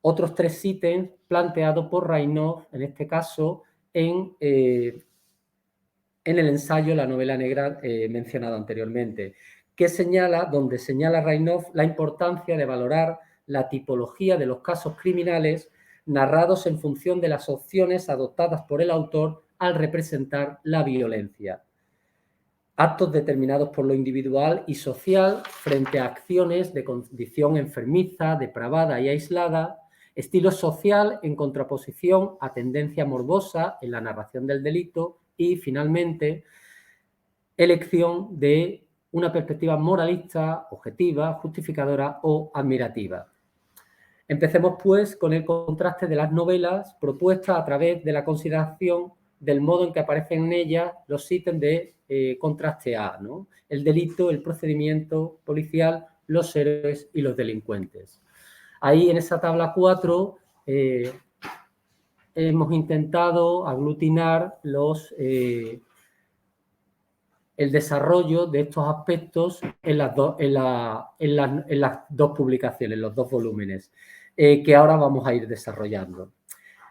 otros 3 ítems planteados por Reynov, en este caso, en el ensayo La novela negra mencionado anteriormente, donde señala Reynov la importancia de valorar la tipología de los casos criminales narrados en función de las opciones adoptadas por el autor al representar la violencia. Actos determinados por lo individual y social frente a acciones de condición enfermiza, depravada y aislada, estilo social en contraposición a tendencia morbosa en la narración del delito y, finalmente, elección de una perspectiva moralista, objetiva, justificadora o admirativa. Empecemos, pues, con el contraste de las novelas propuestas a través de la consideración del modo en que aparecen en ellas los ítems de contraste A, ¿no? El delito, el procedimiento policial, los héroes y los delincuentes. Ahí, en esa tabla 4, hemos intentado aglutinar el desarrollo de estos aspectos en las 2 publicaciones, los 2 volúmenes, que ahora vamos a ir desarrollando.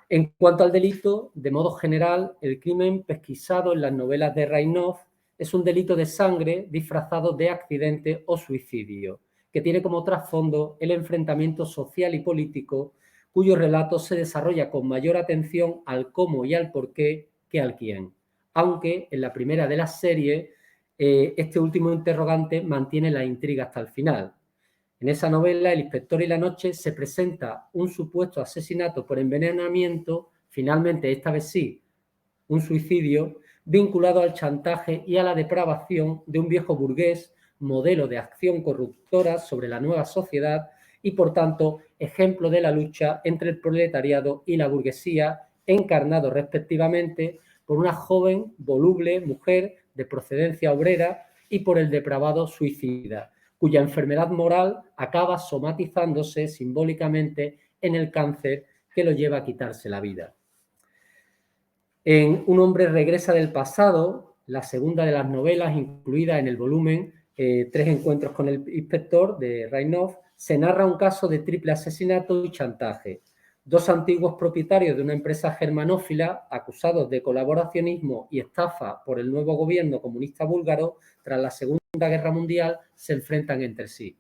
En cuanto al delito, de modo general, el crimen pesquisado en las novelas de Reynov es un delito de sangre disfrazado de accidente o suicidio, que tiene como trasfondo el enfrentamiento social y político, cuyo relato se desarrolla con mayor atención al cómo y al por qué que al quién, aunque en la primera de las series este último interrogante mantiene la intriga hasta el final. En esa novela, El inspector y la noche, se presenta un supuesto asesinato por envenenamiento, finalmente, esta vez sí, un suicidio, vinculado al chantaje y a la depravación de un viejo burgués, modelo de acción corruptora sobre la nueva sociedad y, por tanto, ejemplo de la lucha entre el proletariado y la burguesía, encarnado respectivamente por una joven, voluble mujer de procedencia obrera y por el depravado suicida, cuya enfermedad moral acaba somatizándose simbólicamente en el cáncer que lo lleva a quitarse la vida. En Un hombre regresa del pasado, la segunda de las novelas incluida en el volumen 3 encuentros con el inspector de Reynov, se narra un caso de triple asesinato y chantaje. 2 antiguos propietarios de una empresa germanófila, acusados de colaboracionismo y estafa por el nuevo gobierno comunista búlgaro tras la Segunda Guerra Mundial, se enfrentan entre sí.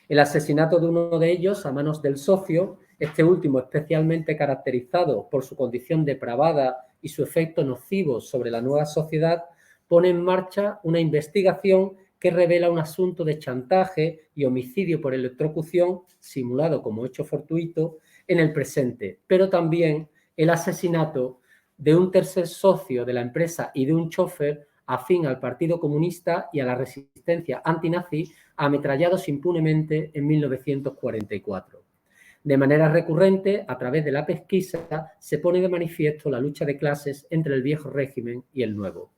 El asesinato de uno de ellos a manos del socio, este último especialmente caracterizado por su condición depravada y su efecto nocivo sobre la nueva sociedad, pone en marcha una investigación que revela un asunto de chantaje y homicidio por electrocución, simulado como hecho fortuito, en el presente, pero también el asesinato de un tercer socio de la empresa y de un chofer afín al Partido Comunista y a la resistencia antinazi, ametrallados impunemente en 1944. De manera recurrente, a través de la pesquisa, se pone de manifiesto la lucha de clases entre el viejo régimen y el nuevo.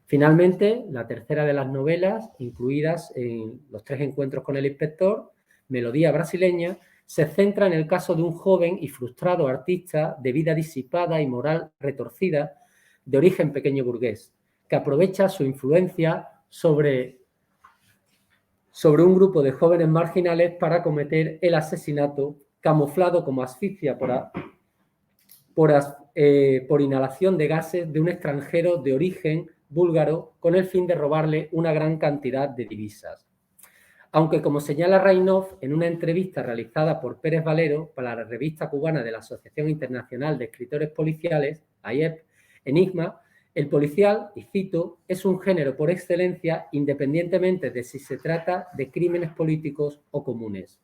Finalmente, la tercera de las novelas, incluidas en Los tres encuentros con el inspector, Melodía brasileña, se centra en el caso de un joven y frustrado artista de vida disipada y moral retorcida, de origen pequeño burgués, que aprovecha su influencia sobre un grupo de jóvenes marginales para cometer el asesinato camuflado como asfixia por inhalación de gases de un extranjero de origen búlgaro con el fin de robarle una gran cantidad de divisas. Aunque, como señala Rainoff en una entrevista realizada por Pérez Valero para la revista cubana de la Asociación Internacional de Escritores Policiales, AIEP, Enigma, el policial, y cito, es un género por excelencia independientemente de si se trata de crímenes políticos o comunes.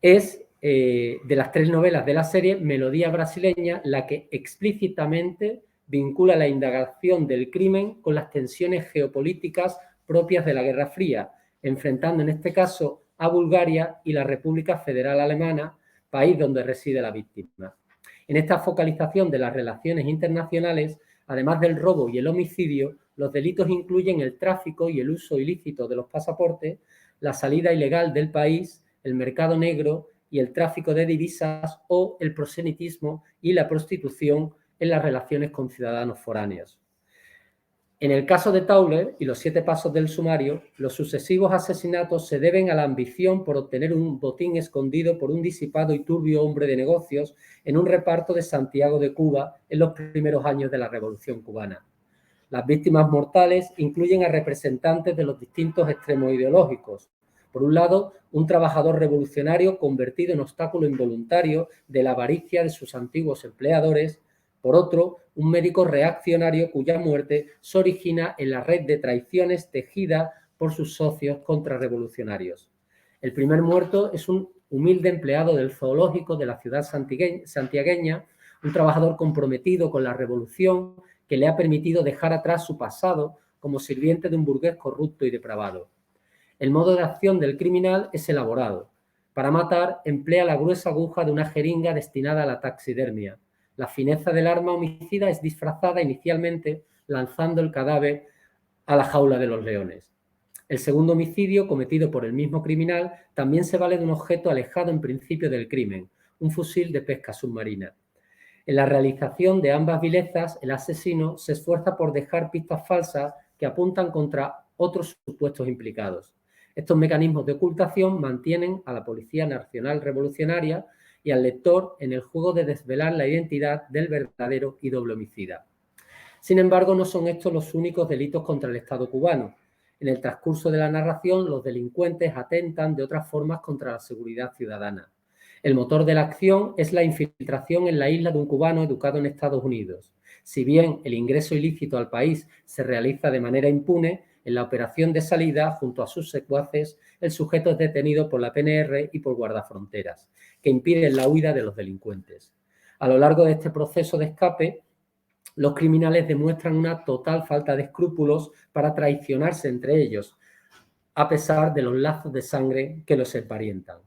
Es de las tres novelas de la serie Melodía brasileña la que explícitamente vincula la indagación del crimen con las tensiones geopolíticas propias de la Guerra Fría, enfrentando en este caso a Bulgaria y la República Federal Alemana, país donde reside la víctima. En esta focalización de las relaciones internacionales, además del robo y el homicidio, los delitos incluyen el tráfico y el uso ilícito de los pasaportes, la salida ilegal del país, el mercado negro y el tráfico de divisas o el proselitismo y la prostitución en las relaciones con ciudadanos foráneos. En el caso de Tauler y los 7 pasos del sumario, los sucesivos asesinatos se deben a la ambición por obtener un botín escondido por un disipado y turbio hombre de negocios en un reparto de Santiago de Cuba en los primeros años de la Revolución Cubana. Las víctimas mortales incluyen a representantes de los distintos extremos ideológicos. Por un lado, un trabajador revolucionario convertido en obstáculo involuntario de la avaricia de sus antiguos empleadores. Por otro, un médico reaccionario cuya muerte se origina en la red de traiciones tejida por sus socios contrarrevolucionarios. El primer muerto es un humilde empleado del zoológico de la ciudad santiagueña, un trabajador comprometido con la revolución que le ha permitido dejar atrás su pasado como sirviente de un burgués corrupto y depravado. El modo de acción del criminal es elaborado. Para matar, emplea la gruesa aguja de una jeringa destinada a la taxidermia. La fineza del arma homicida es disfrazada inicialmente lanzando el cadáver a la jaula de los leones. El segundo homicidio, cometido por el mismo criminal, también se vale de un objeto alejado en principio del crimen, un fusil de pesca submarina. En la realización de ambas vilezas, el asesino se esfuerza por dejar pistas falsas que apuntan contra otros supuestos implicados. Estos mecanismos de ocultación mantienen a la Policía Nacional Revolucionaria y al lector en el juego de desvelar la identidad del verdadero y doble homicida. Sin embargo, no son estos los únicos delitos contra el Estado cubano. En el transcurso de la narración, los delincuentes atentan de otras formas contra la seguridad ciudadana. El motor de la acción es la infiltración en la isla de un cubano educado en Estados Unidos. Si bien el ingreso ilícito al país se realiza de manera impune, en la operación de salida, junto a sus secuaces, el sujeto es detenido por la PNR y por guardafronteras, que impiden la huida de los delincuentes. A lo largo de este proceso de escape, los criminales demuestran una total falta de escrúpulos para traicionarse entre ellos, a pesar de los lazos de sangre que los emparentan.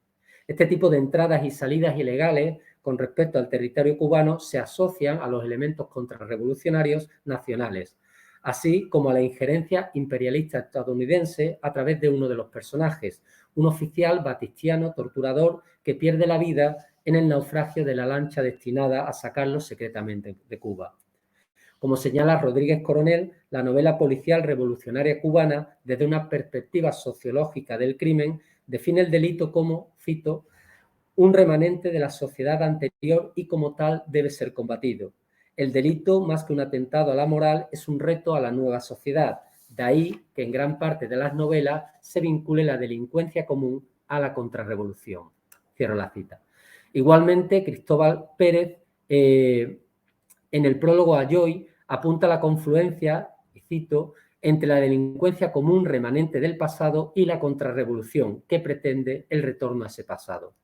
Este tipo de entradas y salidas ilegales con respecto al territorio cubano se asocian a los elementos contrarrevolucionarios nacionales, así como a la injerencia imperialista estadounidense a través de uno de los personajes, un oficial batistiano torturador que pierde la vida en el naufragio de la lancha destinada a sacarlo secretamente de Cuba. Como señala Rodríguez Coronel, la novela policial revolucionaria cubana, desde una perspectiva sociológica del crimen, define el delito como, cito, un remanente de la sociedad anterior y como tal debe ser combatido. El delito, más que un atentado a la moral, es un reto a la nueva sociedad. De ahí que en gran parte de las novelas se vincule la delincuencia común a la contrarrevolución. Cierro la cita. Igualmente, Cristóbal Pérez, en el prólogo a Joy, apunta la confluencia, y cito, entre la delincuencia común remanente del pasado y la contrarrevolución que pretende el retorno a ese pasado.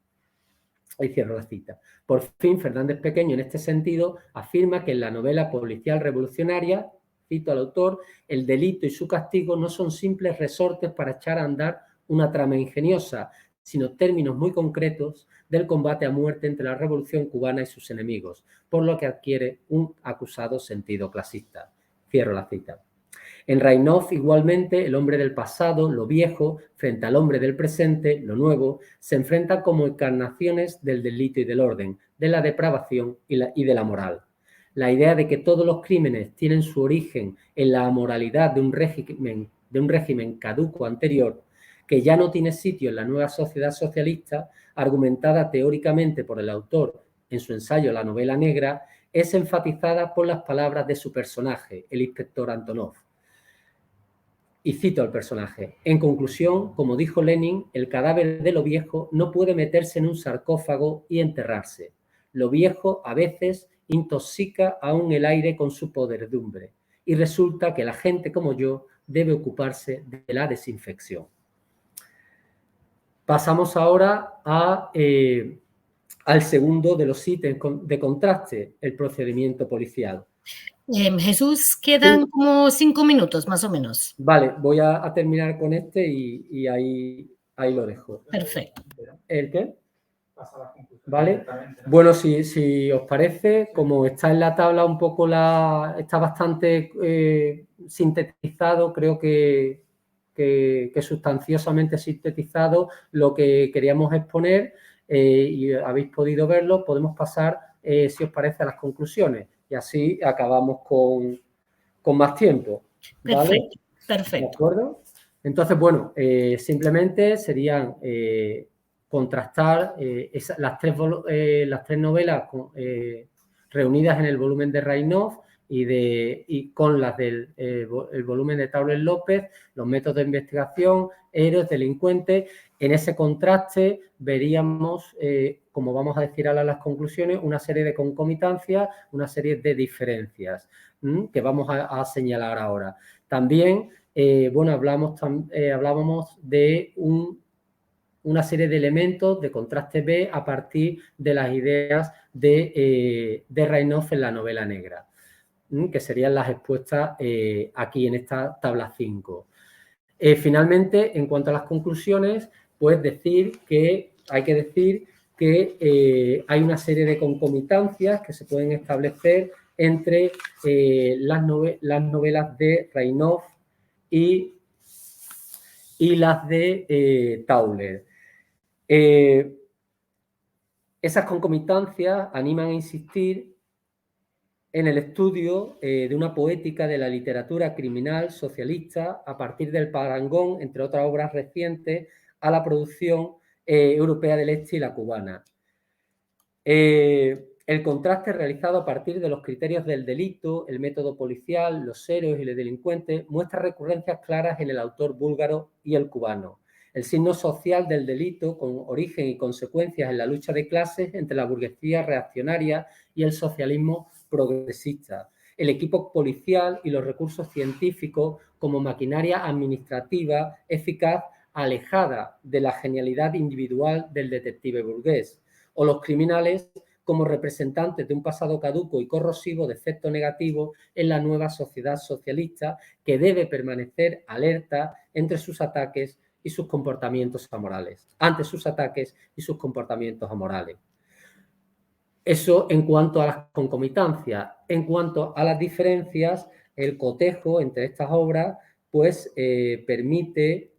Ahí cierro la cita. Por fin, Fernández Pequeño, en este sentido, afirma que en la novela policial revolucionaria, cito al autor, el delito y su castigo no son simples resortes para echar a andar una trama ingeniosa, sino términos muy concretos del combate a muerte entre la Revolución cubana y sus enemigos, por lo que adquiere un acusado sentido clasista. Cierro la cita. En Rainov, igualmente, el hombre del pasado, lo viejo, frente al hombre del presente, lo nuevo, se enfrentan como encarnaciones del delito y del orden, de la depravación y de la moral. La idea de que todos los crímenes tienen su origen en la amoralidad de un régimen caduco anterior, que ya no tiene sitio en la nueva sociedad socialista, argumentada teóricamente por el autor en su ensayo La novela negra, es enfatizada por las palabras de su personaje, el inspector Antonov. Y cito al personaje. En conclusión, como dijo Lenin, el cadáver de lo viejo no puede meterse en un sarcófago y enterrarse. Lo viejo a veces intoxica aún el aire con su podredumbre y resulta que la gente como yo debe ocuparse de la desinfección. Pasamos ahora al segundo de los ítems de contraste, el procedimiento policial. Jesús, quedan como 5 minutos más o menos. Vale, voy a terminar con este y ahí lo dejo. Perfecto. ¿El qué? Vale. Bueno, si os parece, como está en la tabla un poco está bastante sintetizado, creo que sustanciosamente sintetizado lo que queríamos exponer y habéis podido verlo, podemos pasar, si os parece, a las conclusiones y así acabamos con más tiempo. ¿Vale? Perfecto. ¿De acuerdo? Entonces, bueno, simplemente serían contrastar las tres novelas reunidas en el volumen de Rainov y con las del el volumen de Tauler López, los métodos de investigación, héroes, delincuentes. En ese contraste veríamos, como vamos a decir ahora en las conclusiones, una serie de concomitancias, una serie de diferencias que vamos a señalar ahora. También, bueno, hablábamos de una serie de elementos de contraste B a partir de las ideas de Rainov en la novela negra, que serían las expuestas aquí en esta tabla 5. Finalmente, en cuanto a las conclusiones, pues hay que decir que hay una serie de concomitancias que se pueden establecer entre las novelas de Rainov y las de Tauler. Esas concomitancias animan a insistir en el estudio de una poética de la literatura criminal socialista a partir del parangón, entre otras obras recientes, a la producción europea del Este y la cubana. El contraste realizado a partir de los criterios del delito, el método policial, los héroes y los delincuentes muestra recurrencias claras en el autor búlgaro y el cubano. El signo social del delito con origen y consecuencias en la lucha de clases entre la burguesía reaccionaria y el socialismo progresista. El equipo policial y los recursos científicos como maquinaria administrativa eficaz alejada de la genialidad individual del detective burgués. O los criminales como representantes de un pasado caduco y corrosivo de efecto negativo en la nueva sociedad socialista que debe permanecer alerta ante sus ataques y sus comportamientos amorales. Eso en cuanto a las concomitancias. En cuanto a las diferencias, el cotejo entre estas obras pues permite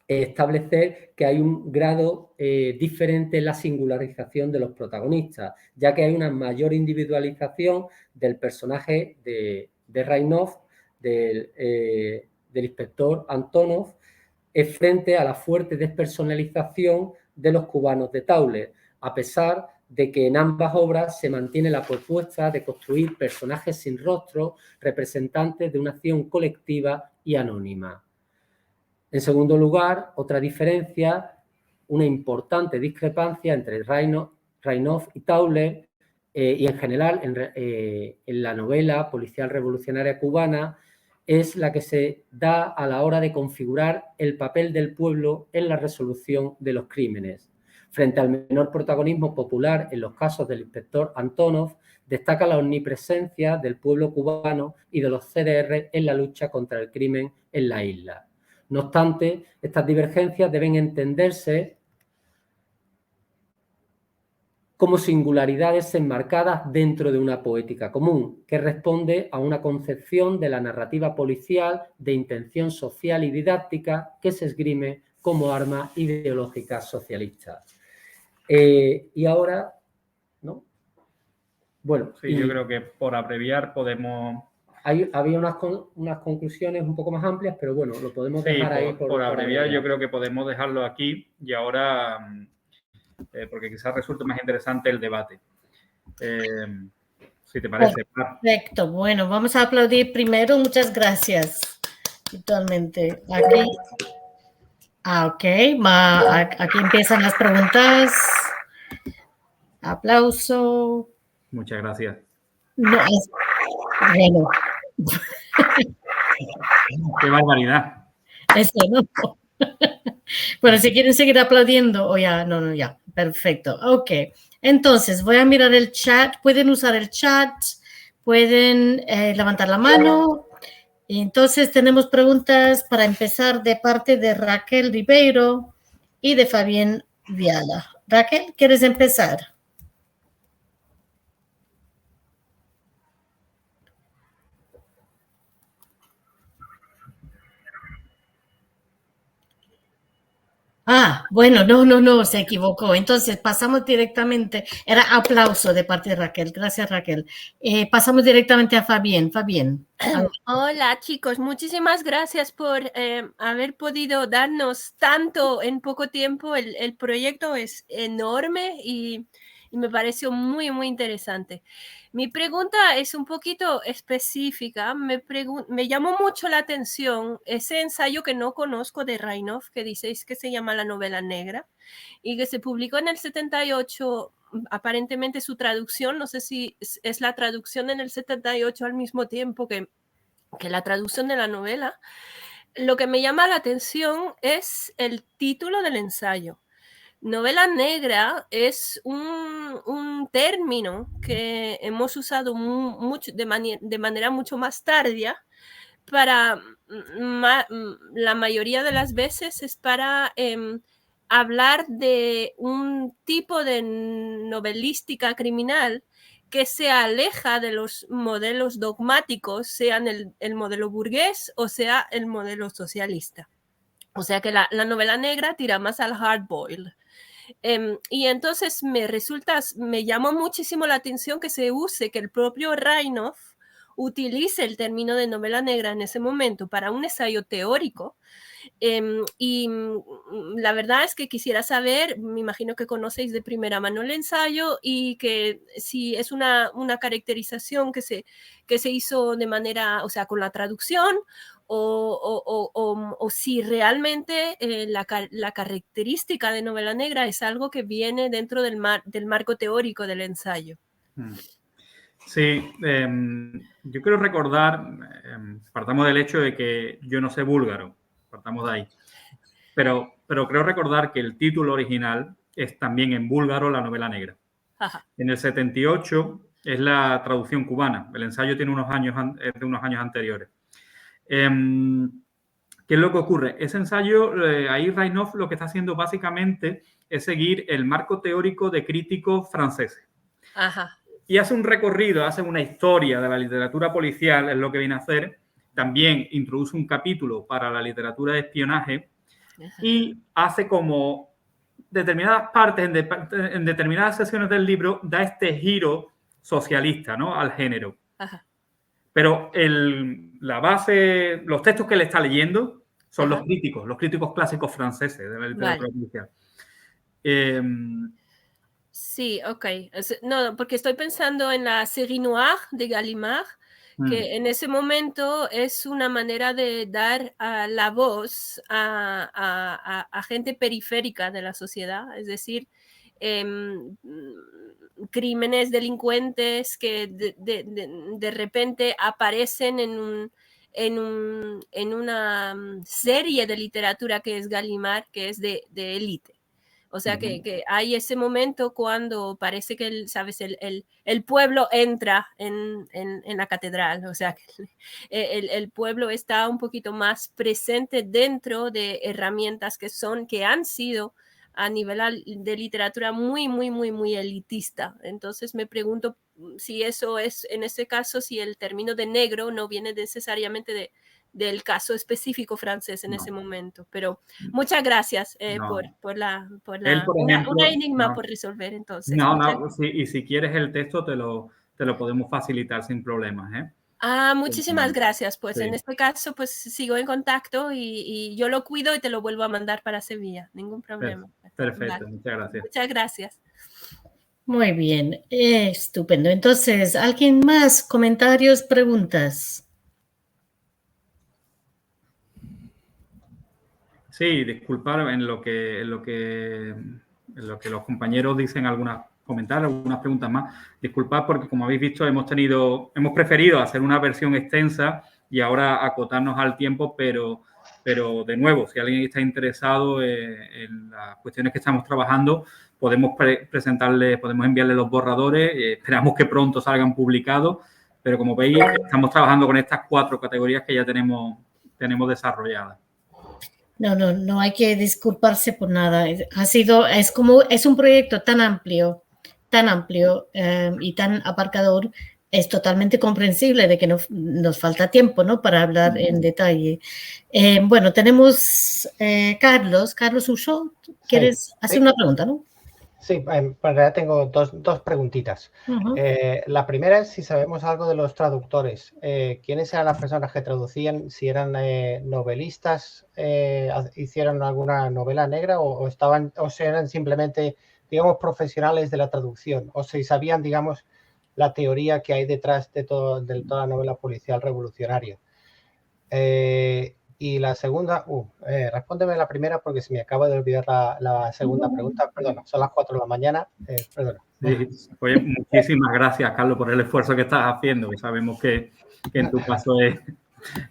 establecer que hay un grado diferente en la singularización de los protagonistas, ya que hay una mayor individualización del personaje de Rainov, del inspector Antonov, frente a la fuerte despersonalización de los cubanos de Tauler, a pesar de que en ambas obras se mantiene la propuesta de construir personajes sin rostro, representantes de una acción colectiva y anónima. En segundo lugar, otra diferencia, una importante discrepancia entre Rainov y Tauler y en general en la novela policial revolucionaria cubana es la que se da a la hora de configurar el papel del pueblo en la resolución de los crímenes. Frente al menor protagonismo popular en los casos del inspector Antonov, destaca la omnipresencia del pueblo cubano y de los CDR en la lucha contra el crimen en la isla. No obstante, estas divergencias deben entenderse como singularidades enmarcadas dentro de una poética común, que responde a una concepción de la narrativa policial de intención social y didáctica que se esgrime como arma ideológica socialista. Y ahora, ¿no? Bueno, sí, yo creo que por abreviar podemos... Había unas conclusiones un poco más amplias, pero bueno, lo podemos dejar ahí. Por abreviar, yo creo que podemos dejarlo aquí y ahora, porque quizás resulte más interesante el debate. Si te parece. Perfecto. Bueno, vamos a aplaudir primero. Muchas gracias. Virtualmente. Aquí. Ok. Aquí empiezan las preguntas. Aplauso. Muchas gracias. No, bueno. ¡Qué barbaridad! Eso no. Bueno, si quieren seguir aplaudiendo o ya, no, ya. Perfecto. Ok. Entonces, voy a mirar el chat. Pueden usar el chat, pueden levantar la mano. Y entonces tenemos preguntas para empezar de parte de Raquel Ribeiro y de Fabián Viala. Raquel, ¿quieres empezar? Bueno, no, se equivocó. Entonces, pasamos directamente, era aplauso de parte de Raquel. Gracias, Raquel. Pasamos directamente a Fabián. Fabián. Hola, chicos. Muchísimas gracias por haber podido darnos tanto en poco tiempo. El proyecto es enorme y me pareció muy, muy interesante. Mi pregunta es un poquito específica. Me llamó mucho la atención ese ensayo que no conozco de Rainoff, que dices que se llama La novela negra y que se publicó en el 78. Aparentemente su traducción, no sé si es la traducción en el 78 al mismo tiempo que la traducción de la novela. Lo que me llama la atención es el título del ensayo. Novela negra es un término que hemos usado mucho, de manera mucho más tardía para la mayoría de las veces es para hablar de un tipo de novelística criminal que se aleja de los modelos dogmáticos, sean el modelo burgués o sea el modelo socialista. O sea que la novela negra tira más al hardboiled. Y entonces me llamó muchísimo la atención que se use, que el propio Rainoff utilice el término de novela negra en ese momento para un ensayo teórico. Y la verdad es que quisiera saber, me imagino que conocéis de primera mano el ensayo y que si es una caracterización que se hizo de manera, o sea, con la traducción o si realmente la característica de novela negra es algo que viene dentro del marco teórico del ensayo. Sí, yo quiero recordar, partamos del hecho de que yo no sé búlgaro, partamos de ahí, pero creo recordar que el título original es también en búlgaro La novela negra. Ajá. En el 78 es la traducción cubana, el ensayo tiene de unos años anteriores. ¿Qué es lo que ocurre? Ese ensayo, ahí Rainoff lo que está haciendo básicamente es seguir el marco teórico de críticos franceses. Ajá. Y hace un recorrido, hace una historia de la literatura policial, es lo que viene a hacer. También introduce un capítulo para la literatura de espionaje y hace como determinadas partes, en determinadas sesiones del libro, da este giro socialista, ¿no?, al género. Ajá. Pero la base, los textos que él está leyendo son los críticos clásicos franceses de la literatura policial. Sí, ok. No, porque estoy pensando en la série noire de Gallimard, que en ese momento es una manera de dar la voz a gente periférica de la sociedad, es decir, crímenes, delincuentes que de repente aparecen en una serie de literatura que es Gallimard, que es de élite. O sea, que hay ese momento cuando parece que, ¿sabes? El pueblo entra en la catedral. O sea, que el pueblo está un poquito más presente dentro de herramientas que han sido a nivel de literatura muy, muy, muy, muy elitista. Entonces me pregunto si eso es, en este caso, si el término de negro no viene necesariamente del caso específico francés en ese momento. Pero muchas gracias por Él, por ejemplo, una enigma por resolver, entonces. Sí, y si quieres el texto te lo podemos facilitar sin problemas, ¿eh? Muchísimas gracias. Pues en este caso, pues sigo en contacto y yo lo cuido y te lo vuelvo a mandar para Sevilla. Ningún problema. Perfecto, muchas gracias. Muchas gracias. Muy bien, estupendo. Entonces, ¿alguien más? ¿Comentarios, preguntas? Sí, disculpar en lo que los compañeros dicen algunos comentarios, algunas preguntas más. Disculpad porque, como habéis visto, hemos preferido hacer una versión extensa y ahora acotarnos al tiempo, pero de nuevo, si alguien está interesado en las cuestiones que estamos trabajando, podemos podemos enviarle los borradores. Esperamos que pronto salgan publicados, pero como veis, estamos trabajando con estas 4 categorías que ya tenemos desarrolladas. No hay que disculparse por nada. Es un proyecto tan amplio y tan abarcador. Es totalmente comprensible de que nos falta tiempo, ¿no? Para hablar en detalle. Bueno, tenemos Carlos Ushó. ¿Quieres hacer una pregunta, no? Sí, en realidad tengo dos preguntitas. La primera es si sabemos algo de los traductores. ¿Quiénes eran las personas que traducían? Si eran novelistas, hicieron alguna novela negra o si eran simplemente, digamos, profesionales de la traducción, o si sabían, digamos, la teoría que hay detrás de toda la novela policial revolucionaria. Y la segunda, respóndeme la primera porque se me acaba de olvidar la segunda pregunta. Perdona, son las 4 de la mañana. Perdona. Sí, pues muchísimas gracias, Carlos, por el esfuerzo que estás haciendo, que sabemos que en tu caso es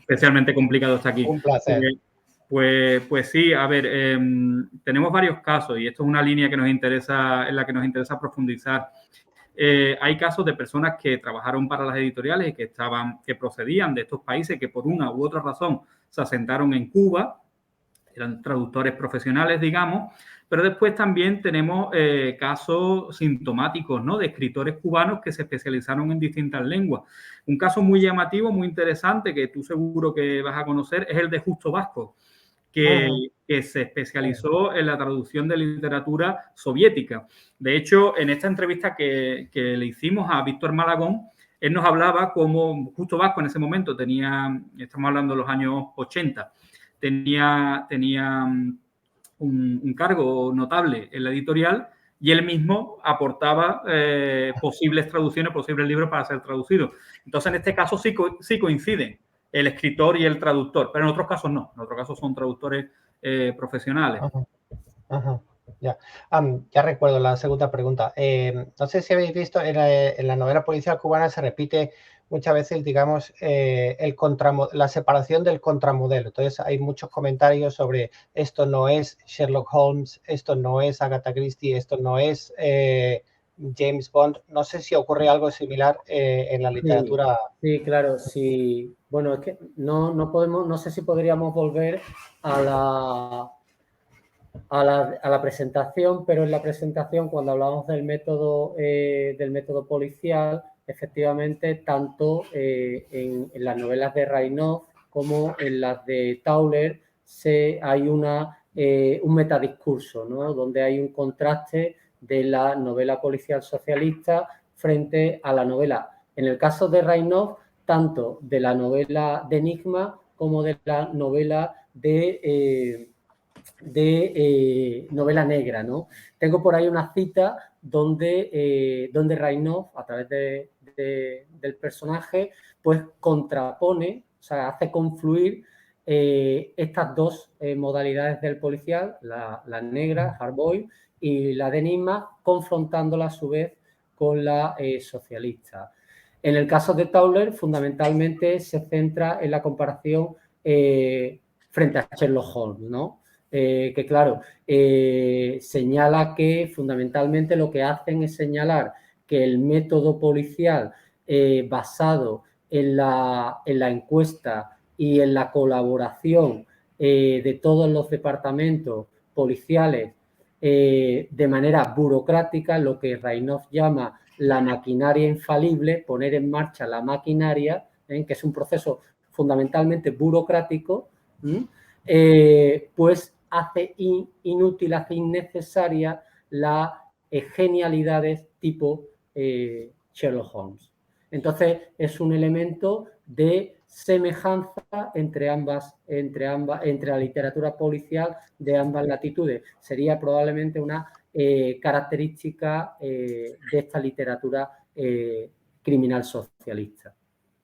especialmente complicado estar aquí. Un placer. Pues sí, a ver, tenemos varios casos y esto es una línea en la que nos interesa profundizar. Hay casos de personas que trabajaron para las editoriales y que procedían de estos países que por una u otra razón se asentaron en Cuba, eran traductores profesionales, digamos, pero después también tenemos casos sintomáticos, ¿no? De escritores cubanos que se especializaron en distintas lenguas. Un caso muy llamativo, muy interesante, que tú seguro que vas a conocer, es el de Justo Vasco, que se especializó en la traducción de literatura soviética. De hecho, en esta entrevista que le hicimos a Víctor Malagón, él nos hablaba cómo Justo Vasco en ese momento estamos hablando de los años 80, tenía un cargo notable en la editorial y él mismo aportaba posibles traducciones, posibles libros para ser traducidos. Entonces, en este caso sí coinciden el escritor y el traductor, pero en otros casos no. En otros casos son traductores profesionales. Ya. Ya recuerdo la segunda pregunta. No sé si habéis visto, en la novela policial cubana se repite muchas veces, digamos, la separación del contramodelo. Entonces, hay muchos comentarios sobre esto no es Sherlock Holmes, esto no es Agatha Christie, esto no es James Bond. No sé si ocurre algo similar en la literatura. Sí, claro, sí. Bueno, es que no sé si podríamos volver a la presentación, pero en la presentación, cuando hablamos del método policial, efectivamente, tanto en las novelas de Raynov como en las de Tauler hay un metadiscurso, ¿no? Donde hay un contraste de la novela policial socialista frente a la novela, en el caso de Raynov, tanto de la novela de Enigma como de la novela de novela negra, ¿no? Tengo por ahí una cita donde Raynov, a través del personaje, pues contrapone, o sea, hace confluir estas dos modalidades del policial, la negra, Hardboiled, y la de Enigma, confrontándola a su vez con la socialista. En el caso de Tauler, fundamentalmente se centra en la comparación frente a Sherlock Holmes, ¿no? que claro, señala que fundamentalmente lo que hacen es señalar que el método policial basado en la encuesta y en la colaboración de todos los departamentos policiales de manera burocrática, lo que Reinoff llama la maquinaria infalible, poner en marcha la maquinaria, que es un proceso fundamentalmente burocrático, pues hace inútil, hace innecesaria las genialidades tipo Sherlock Holmes. Entonces, es un elemento de semejanza entre la literatura policial de ambas latitudes. Sería probablemente una característica de esta literatura criminal socialista.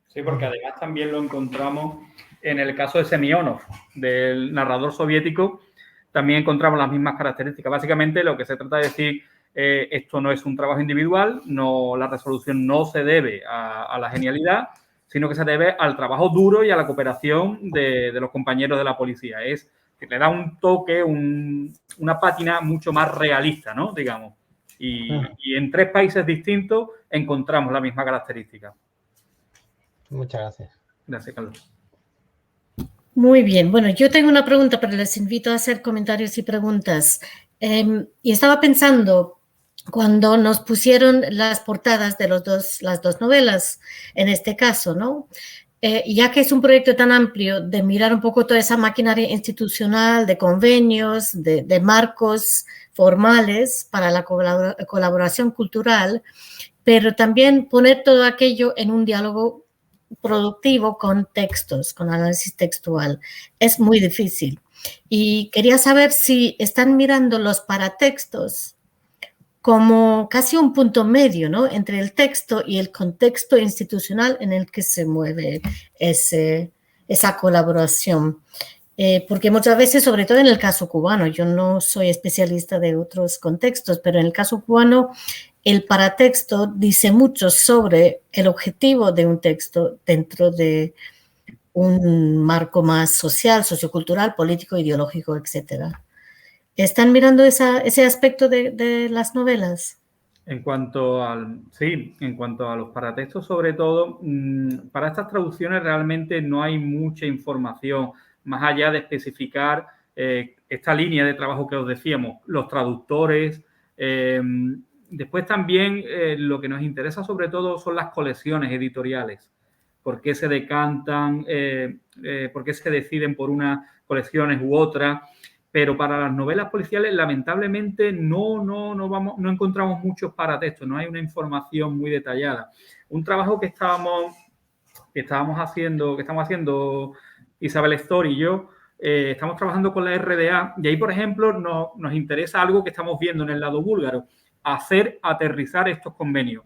Sí, porque además también lo encontramos en el caso de Semyonov, del narrador soviético, también encontramos las mismas características. Básicamente lo que se trata de decir, esto no es un trabajo individual, la resolución no se debe a la genialidad, sino que se debe al trabajo duro y a la cooperación de los compañeros de la policía. Es que le da un toque, una pátina mucho más realista, ¿no? Digamos. Y en 3 países distintos encontramos la misma característica. Muchas gracias. Gracias, Carlos. Muy bien. Bueno, yo tengo una pregunta, pero les invito a hacer comentarios y preguntas. Y estaba pensando, cuando nos pusieron las portadas de las dos novelas, en este caso, ¿no? Ya que es un proyecto tan amplio de mirar un poco toda esa maquinaria institucional, de convenios, de marcos formales para la colaboración cultural, pero también poner todo aquello en un diálogo productivo con textos, con análisis textual. Es muy difícil. Y quería saber si están mirando los paratextos como casi un punto medio, ¿no? Entre el texto y el contexto institucional en el que se mueve esa colaboración. Porque muchas veces, sobre todo en el caso cubano, yo no soy especialista de otros contextos, pero en el caso cubano, el paratexto dice mucho sobre el objetivo de un texto dentro de un marco más social, sociocultural, político, ideológico, etcétera. ¿Están mirando ese aspecto de las novelas? En cuanto a los paratextos, sobre todo, para estas traducciones realmente no hay mucha información, más allá de especificar esta línea de trabajo que os decíamos, los traductores. Después también lo que nos interesa sobre todo son las colecciones editoriales. ¿Por qué se decantan? ¿Por qué se deciden por unas colecciones u otras? Pero para las novelas policiales, lamentablemente, no encontramos muchos paratextos, no hay una información muy detallada. Un trabajo que estamos haciendo Isabel Stor y yo, estamos trabajando con la RDA y ahí, por ejemplo, nos interesa algo que estamos viendo en el lado búlgaro, hacer aterrizar estos convenios.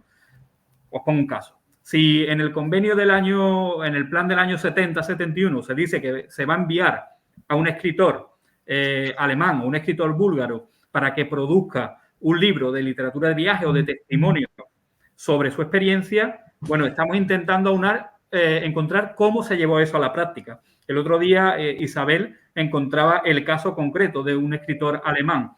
Os pongo un caso. Si en el convenio en el plan del año 70-71 se dice que se va a enviar a un escritor alemán o un escritor búlgaro para que produzca un libro de literatura de viaje o de testimonio sobre su experiencia, bueno, estamos intentando encontrar cómo se llevó eso a la práctica. El otro día Isabel encontraba el caso concreto de un escritor alemán.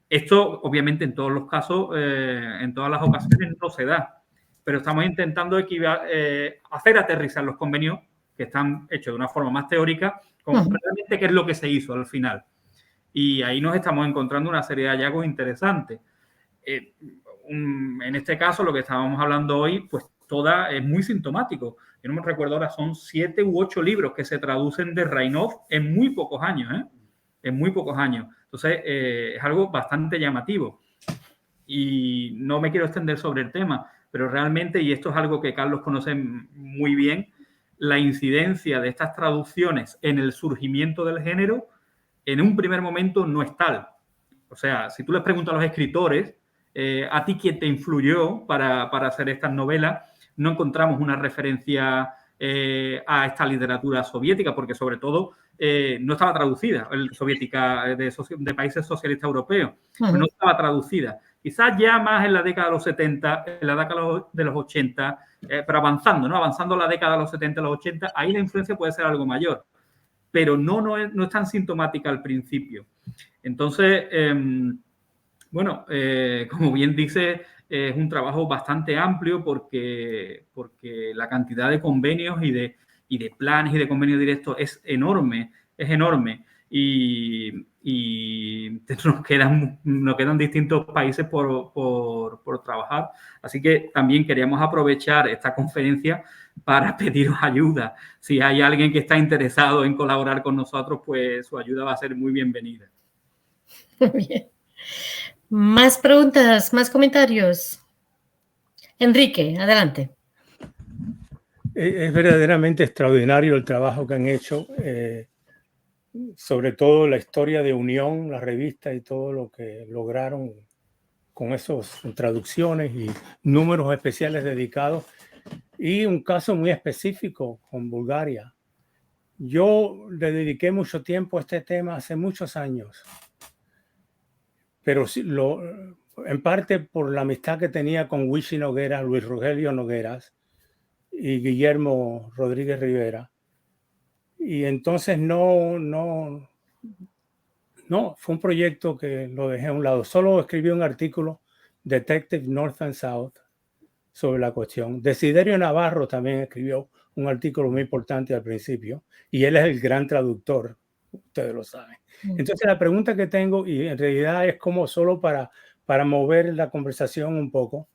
Esto, obviamente, en todos los casos, en todas las ocasiones no se da, pero estamos intentando hacer aterrizar los convenios que están hechos de una forma más teórica, con realmente qué es lo que se hizo al final. Y ahí nos estamos encontrando una serie de hallazgos interesantes. En este caso, lo que estábamos hablando hoy, pues es muy sintomático. Yo no me recuerdo ahora, son 7 u 8 libros que se traducen de Reinoff en muy pocos años, en muy pocos años. Entonces, es algo bastante llamativo. Y no me quiero extender sobre el tema, pero realmente, y esto es algo que Carlos conoce muy bien, la incidencia de estas traducciones en el surgimiento del género, en un primer momento no es tal. O sea, si tú les preguntas a los escritores, ¿a ti quién te influyó para hacer estas novelas? No encontramos una referencia a esta literatura soviética, porque sobre todo no estaba traducida, soviética de países socialistas europeos, pues no estaba traducida. Quizás ya más en la década de los 70, en la década de los 80, pero avanzando la década de los 70 a los 80, ahí la influencia puede ser algo mayor. pero no es tan sintomática al principio. Entonces, bueno, como bien dice, es un trabajo bastante amplio porque la cantidad de convenios y de planes y de convenios directos es enorme. Y nos quedan distintos países por trabajar. Así que también queríamos aprovechar esta conferencia para pediros ayuda. Si hay alguien que está interesado en colaborar con nosotros, pues su ayuda va a ser muy bienvenida. Muy bien. Más preguntas, más comentarios. Enrique, adelante. Es verdaderamente extraordinario el trabajo que han hecho, sobre todo la historia de Unión, la revista y todo lo que lograron con esas traducciones y números especiales dedicados, y un caso muy específico con Bulgaria. Yo le dediqué mucho tiempo a este tema hace muchos años, pero en parte por la amistad que tenía con Wishi Nogueras, Luis Rogelio Nogueras y Guillermo Rodríguez Rivera. Y entonces no, fue un proyecto que lo dejé a un lado. Solo escribí un artículo, Detective North and South, sobre la cuestión. Desiderio Navarro también escribió un artículo muy importante al principio, y él es el gran traductor, ustedes lo saben. Entonces la pregunta que tengo, y en realidad es como solo para mover la conversación un poco,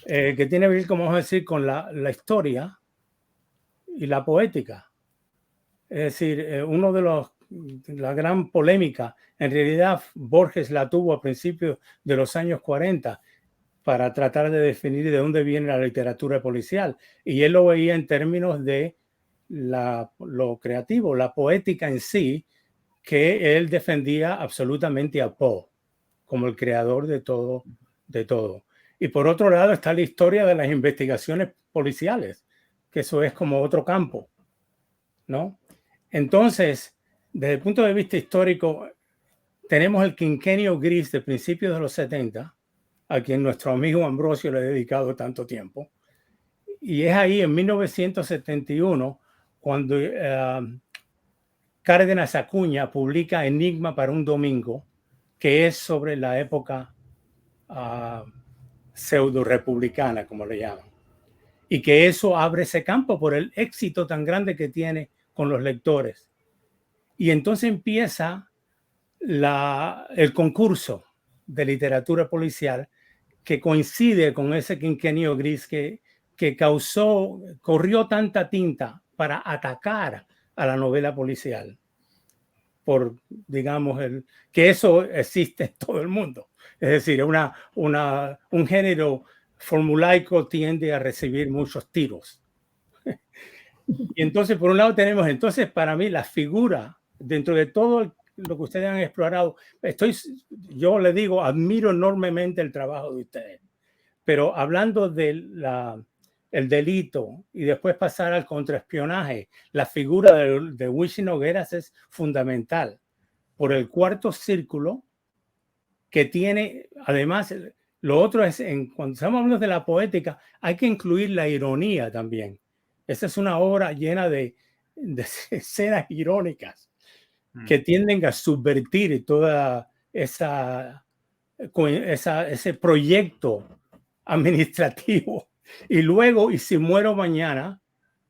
que tiene que ver, como vamos a decir, con la historia y la poética. Es decir, la gran polémica, en realidad Borges la tuvo a principios de los años 40 para tratar de definir de dónde viene la literatura policial. Y él lo veía en términos de lo creativo, la poética en sí, que él defendía absolutamente a Poe como el creador de todo. Y por otro lado está la historia de las investigaciones policiales, que eso es como otro campo, ¿no? Entonces, desde el punto de vista histórico, tenemos el quinquenio gris de principios de los 70, a quien nuestro amigo Ambrosio le ha dedicado tanto tiempo. Y es ahí, en 1971, cuando Cárdenas Acuña publica Enigma para un domingo, que es sobre la época pseudo-republicana, como le llaman. Y que eso abre ese campo por el éxito tan grande que tiene con los lectores. Y entonces empieza el concurso de literatura policial, que coincide con ese quinquenio gris que corrió tanta tinta para atacar a la novela policial, por, digamos, que eso existe en todo el mundo. Es decir, un género formulaico tiende a recibir muchos tiros. Y entonces, por un lado tenemos, para mí, la figura, dentro de todo lo que ustedes han explorado, yo le digo, admiro enormemente el trabajo de ustedes, pero hablando del delito y después pasar al contraespionaje, la figura de Wishi Nogueras es fundamental por el cuarto círculo que tiene. Además, lo otro es, cuando estamos hablando de la poética, hay que incluir la ironía también. Esa es una obra llena de escenas irónicas que tienden a subvertir toda ese proyecto administrativo. Y luego, Y si muero mañana,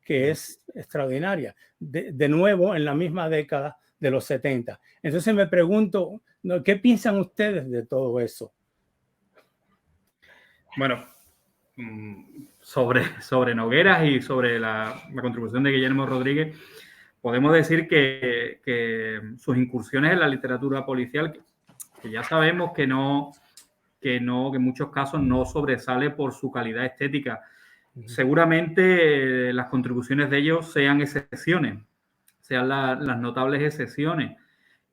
que es extraordinaria, de nuevo en la misma década de los 70. Entonces me pregunto, ¿qué piensan ustedes de todo eso? Bueno, sobre Nogueras y sobre la contribución de Guillermo Rodríguez, podemos decir que sus incursiones en la literatura policial, que ya sabemos que en muchos casos no sobresale por su calidad estética. Seguramente las contribuciones de ellos sean excepciones, sean las notables excepciones.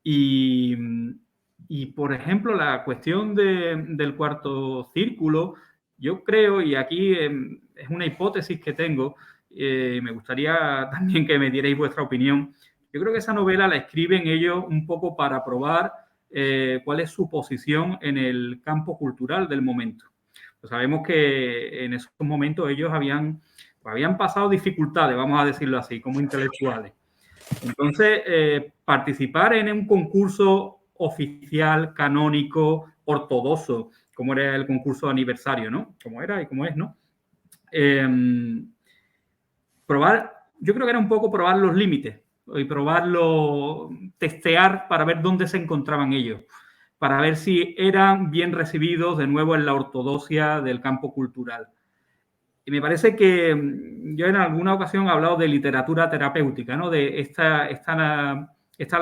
Y por ejemplo, la cuestión del cuarto círculo, yo creo, y aquí es una hipótesis que tengo, me gustaría también que me dierais vuestra opinión. Yo creo que esa novela la escriben ellos un poco para probar cuál es su posición en el campo cultural del momento. Pues sabemos que en esos momentos ellos habían pasado dificultades, vamos a decirlo así, como intelectuales. Entonces, participar en un concurso oficial, canónico, ortodoxo, como era el concurso de aniversario, ¿no? Como era y como es, ¿no? Yo creo que era un poco probar los límites y testear para ver dónde se encontraban ellos, para ver si eran bien recibidos de nuevo en la ortodoxia del campo cultural. Y me parece que yo en alguna ocasión he hablado de literatura terapéutica, ¿no? De esta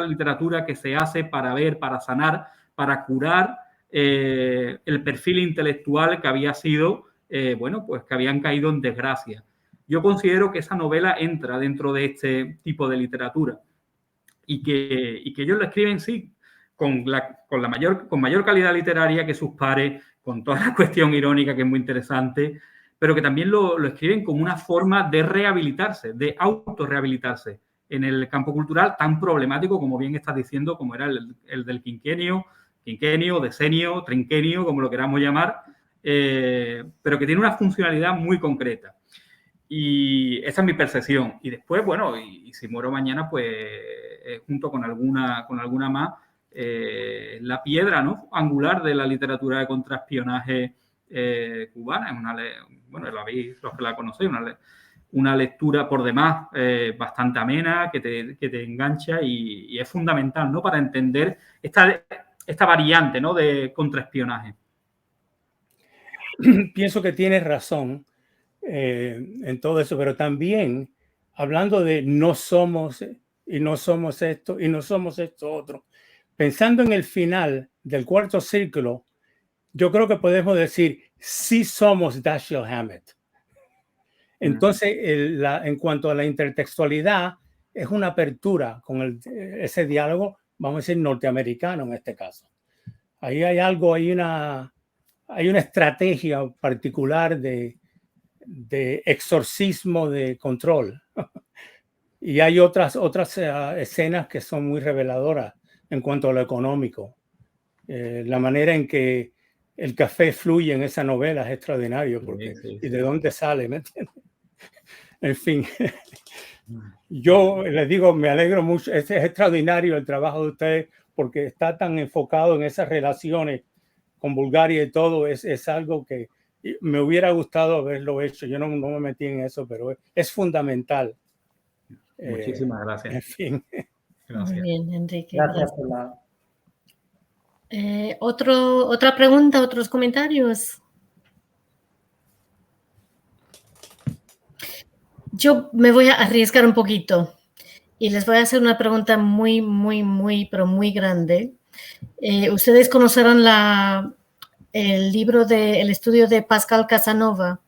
literatura que se hace para ver, para sanar, para curar el perfil intelectual que había sido, pues que habían caído en desgracia. Yo considero que esa novela entra dentro de este tipo de literatura y que ellos lo escriben, sí, con mayor calidad literaria que sus pares, con toda la cuestión irónica que es muy interesante, pero que también lo escriben como una forma de rehabilitarse, de autorrehabilitarse en el campo cultural tan problemático, como bien estás diciendo, como era el del quinquenio, decenio, trinquenio, como lo queramos llamar, pero que tiene una funcionalidad muy concreta. Y esa es mi percepción. Y después, bueno, y si muero mañana, pues junto con alguna más, la piedra, ¿no?, angular de la literatura de contraespionaje cubana. La veis los que la conocéis, una lectura por demás bastante amena, que te engancha y es fundamental, ¿no?, para entender esta variante, ¿no?, de contraespionaje. Pienso que tienes razón en todo eso, pero también hablando de no somos y no somos esto y no somos esto otro, pensando en el final del cuarto círculo, yo creo que podemos decir sí somos Dashiell Hammett. Entonces, en cuanto a la intertextualidad, es una apertura con ese diálogo, vamos a decir, norteamericano en este caso. Ahí hay algo, hay una estrategia particular de exorcismo de control. Y hay otras escenas que son muy reveladoras en cuanto a lo económico. La manera en que el café fluye en esa novela es extraordinario. Porque, sí. ¿Y de dónde sale? ¿Me entiendes? En fin, yo les digo, me alegro mucho. Es extraordinario el trabajo de ustedes porque está tan enfocado en esas relaciones con Bulgaria y todo. Es algo que me hubiera gustado haberlo hecho. Yo no me metí en eso, pero es fundamental. Muchísimas gracias. En fin. Gracias. Muy bien, Enrique. Gracias por la... ¿Otra pregunta, otros comentarios? Yo me voy a arriesgar un poquito y les voy a hacer una pregunta muy, pero muy grande. Ustedes conocerán el estudio de Pascal Casanova,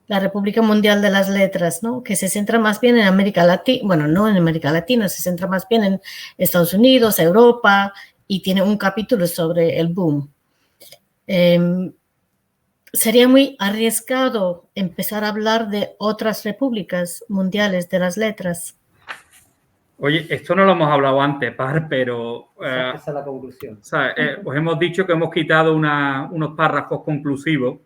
La República Mundial de las Letras, ¿no?, que se centra más bien en América Latina, bueno, no en América Latina, se centra más bien en Estados Unidos, Europa, y tiene un capítulo sobre el boom. Sería muy arriesgado empezar a hablar de otras repúblicas mundiales de las letras. Oye, esto no lo hemos hablado antes, Par, pero... esa es la conclusión. Os hemos dicho que hemos quitado unos párrafos conclusivos.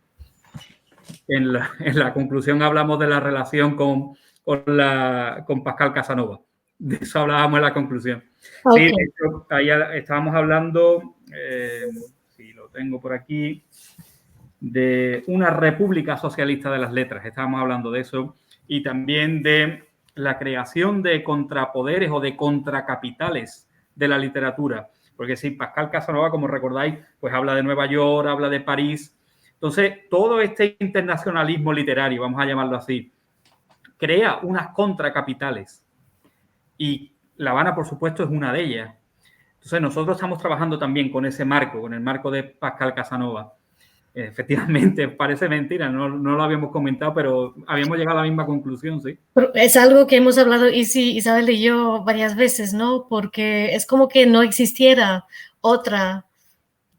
En la conclusión hablamos de la relación con Pascal Casanova. De eso hablábamos en la conclusión. Okay. Sí, de hecho, ahí estábamos hablando, si lo tengo por aquí, de una república socialista de las letras. Estábamos hablando de eso y también de la creación de contrapoderes o de contracapitales de la literatura. Porque sí, Pascal Casanova, como recordáis, pues habla de Nueva York, habla de París. Entonces, todo este internacionalismo literario, vamos a llamarlo así, crea unas contracapitales. Y La Habana, por supuesto, es una de ellas. Entonces, nosotros estamos trabajando también con ese marco, con el marco de Pascal Casanova. Efectivamente, parece mentira, no lo habíamos comentado, pero habíamos llegado a la misma conclusión, sí. Es algo que hemos hablado Isabel y yo varias veces, ¿no? Porque es como que no existiera otra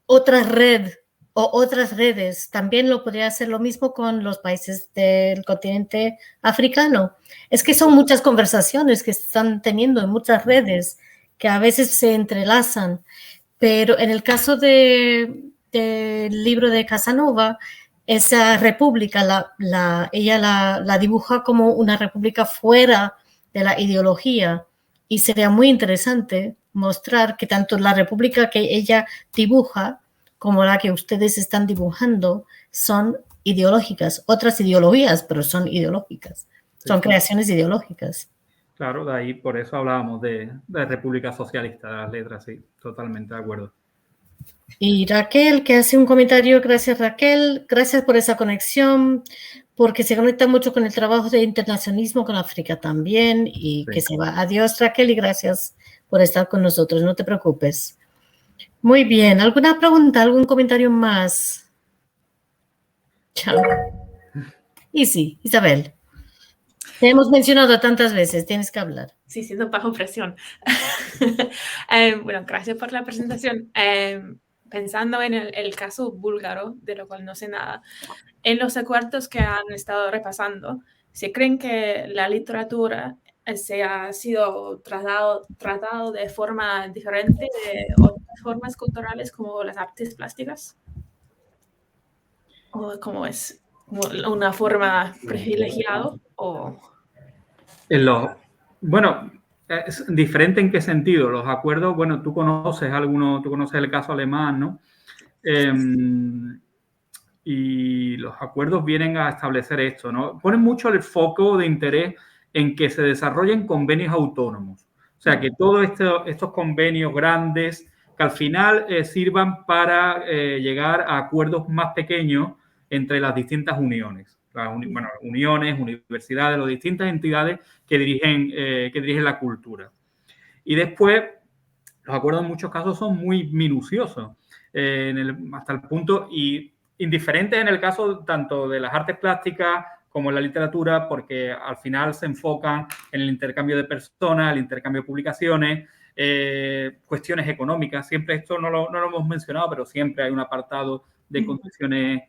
red o otras redes. También lo podría hacer lo mismo con los países del continente africano. Es que son muchas conversaciones que están teniendo en muchas redes que a veces se entrelazan, pero en el caso del libro de Casanova, esa república, ella la dibuja como una república fuera de la ideología y sería muy interesante mostrar que tanto la república que ella dibuja como la que ustedes están dibujando son ideológicas, otras ideologías, pero son ideológicas, son creaciones ideológicas. Claro, de ahí por eso hablábamos de República Socialista, de las letras, sí, totalmente de acuerdo. Y Raquel, que hace un comentario, gracias Raquel, gracias por esa conexión, porque se conecta mucho con el trabajo de internacionalismo con África también, y Sí. que se va. Adiós Raquel y gracias por estar con nosotros, no te preocupes. Muy bien, ¿alguna pregunta, algún comentario más? Chao. Y sí, Isabel, te hemos mencionado tantas veces, tienes que hablar. Sí, siendo bajo presión. Bueno, gracias por la presentación. Pensando en el caso búlgaro, de lo cual no sé nada, en los acuerdos que han estado repasando, ¿se creen que la literatura se ha sido tratado de forma diferente de otras formas culturales como las artes plásticas? ¿O cómo es? ¿Una forma privilegiada? ¿O? Bueno, ¿es diferente en qué sentido? Los acuerdos, bueno, tú conoces el caso alemán, ¿no? Y los acuerdos vienen a establecer esto, ¿no? Ponen mucho el foco de interés en que se desarrollen convenios autónomos. O sea, que todos estos convenios grandes, que al final sirvan para llegar a acuerdos más pequeños entre las distintas uniones. Uniones, universidades, las distintas entidades que dirigen la cultura. Y después, los acuerdos en muchos casos son muy minuciosos, hasta el punto, y indiferentes en el caso tanto de las artes plásticas como en la literatura, porque al final se enfocan en el intercambio de personas, el intercambio de publicaciones, cuestiones económicas. Siempre esto no lo hemos mencionado, pero siempre hay un apartado de condiciones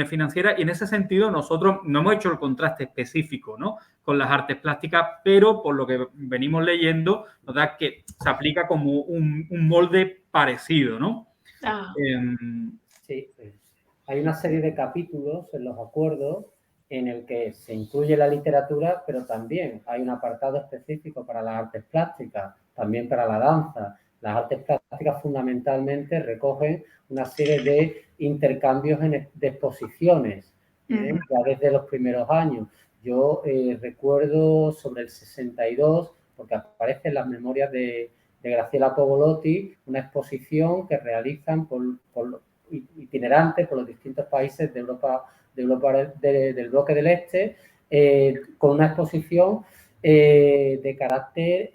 financieras, y en ese sentido nosotros no hemos hecho el contraste específico, ¿no?, con las artes plásticas, pero por lo que venimos leyendo nos da que se aplica como un molde parecido, ¿no? Sí, hay una serie de capítulos en los acuerdos en el que se incluye la literatura, pero también hay un apartado específico para las artes plásticas, también para la danza. Las artes plásticas fundamentalmente recogen una serie de intercambios de exposiciones, ya desde los primeros años. Yo recuerdo sobre el 62, porque aparece en las memorias de Graciela Pogolotti, una exposición que realizan itinerante por los distintos países de Europa del bloque del Este, con una exposición de carácter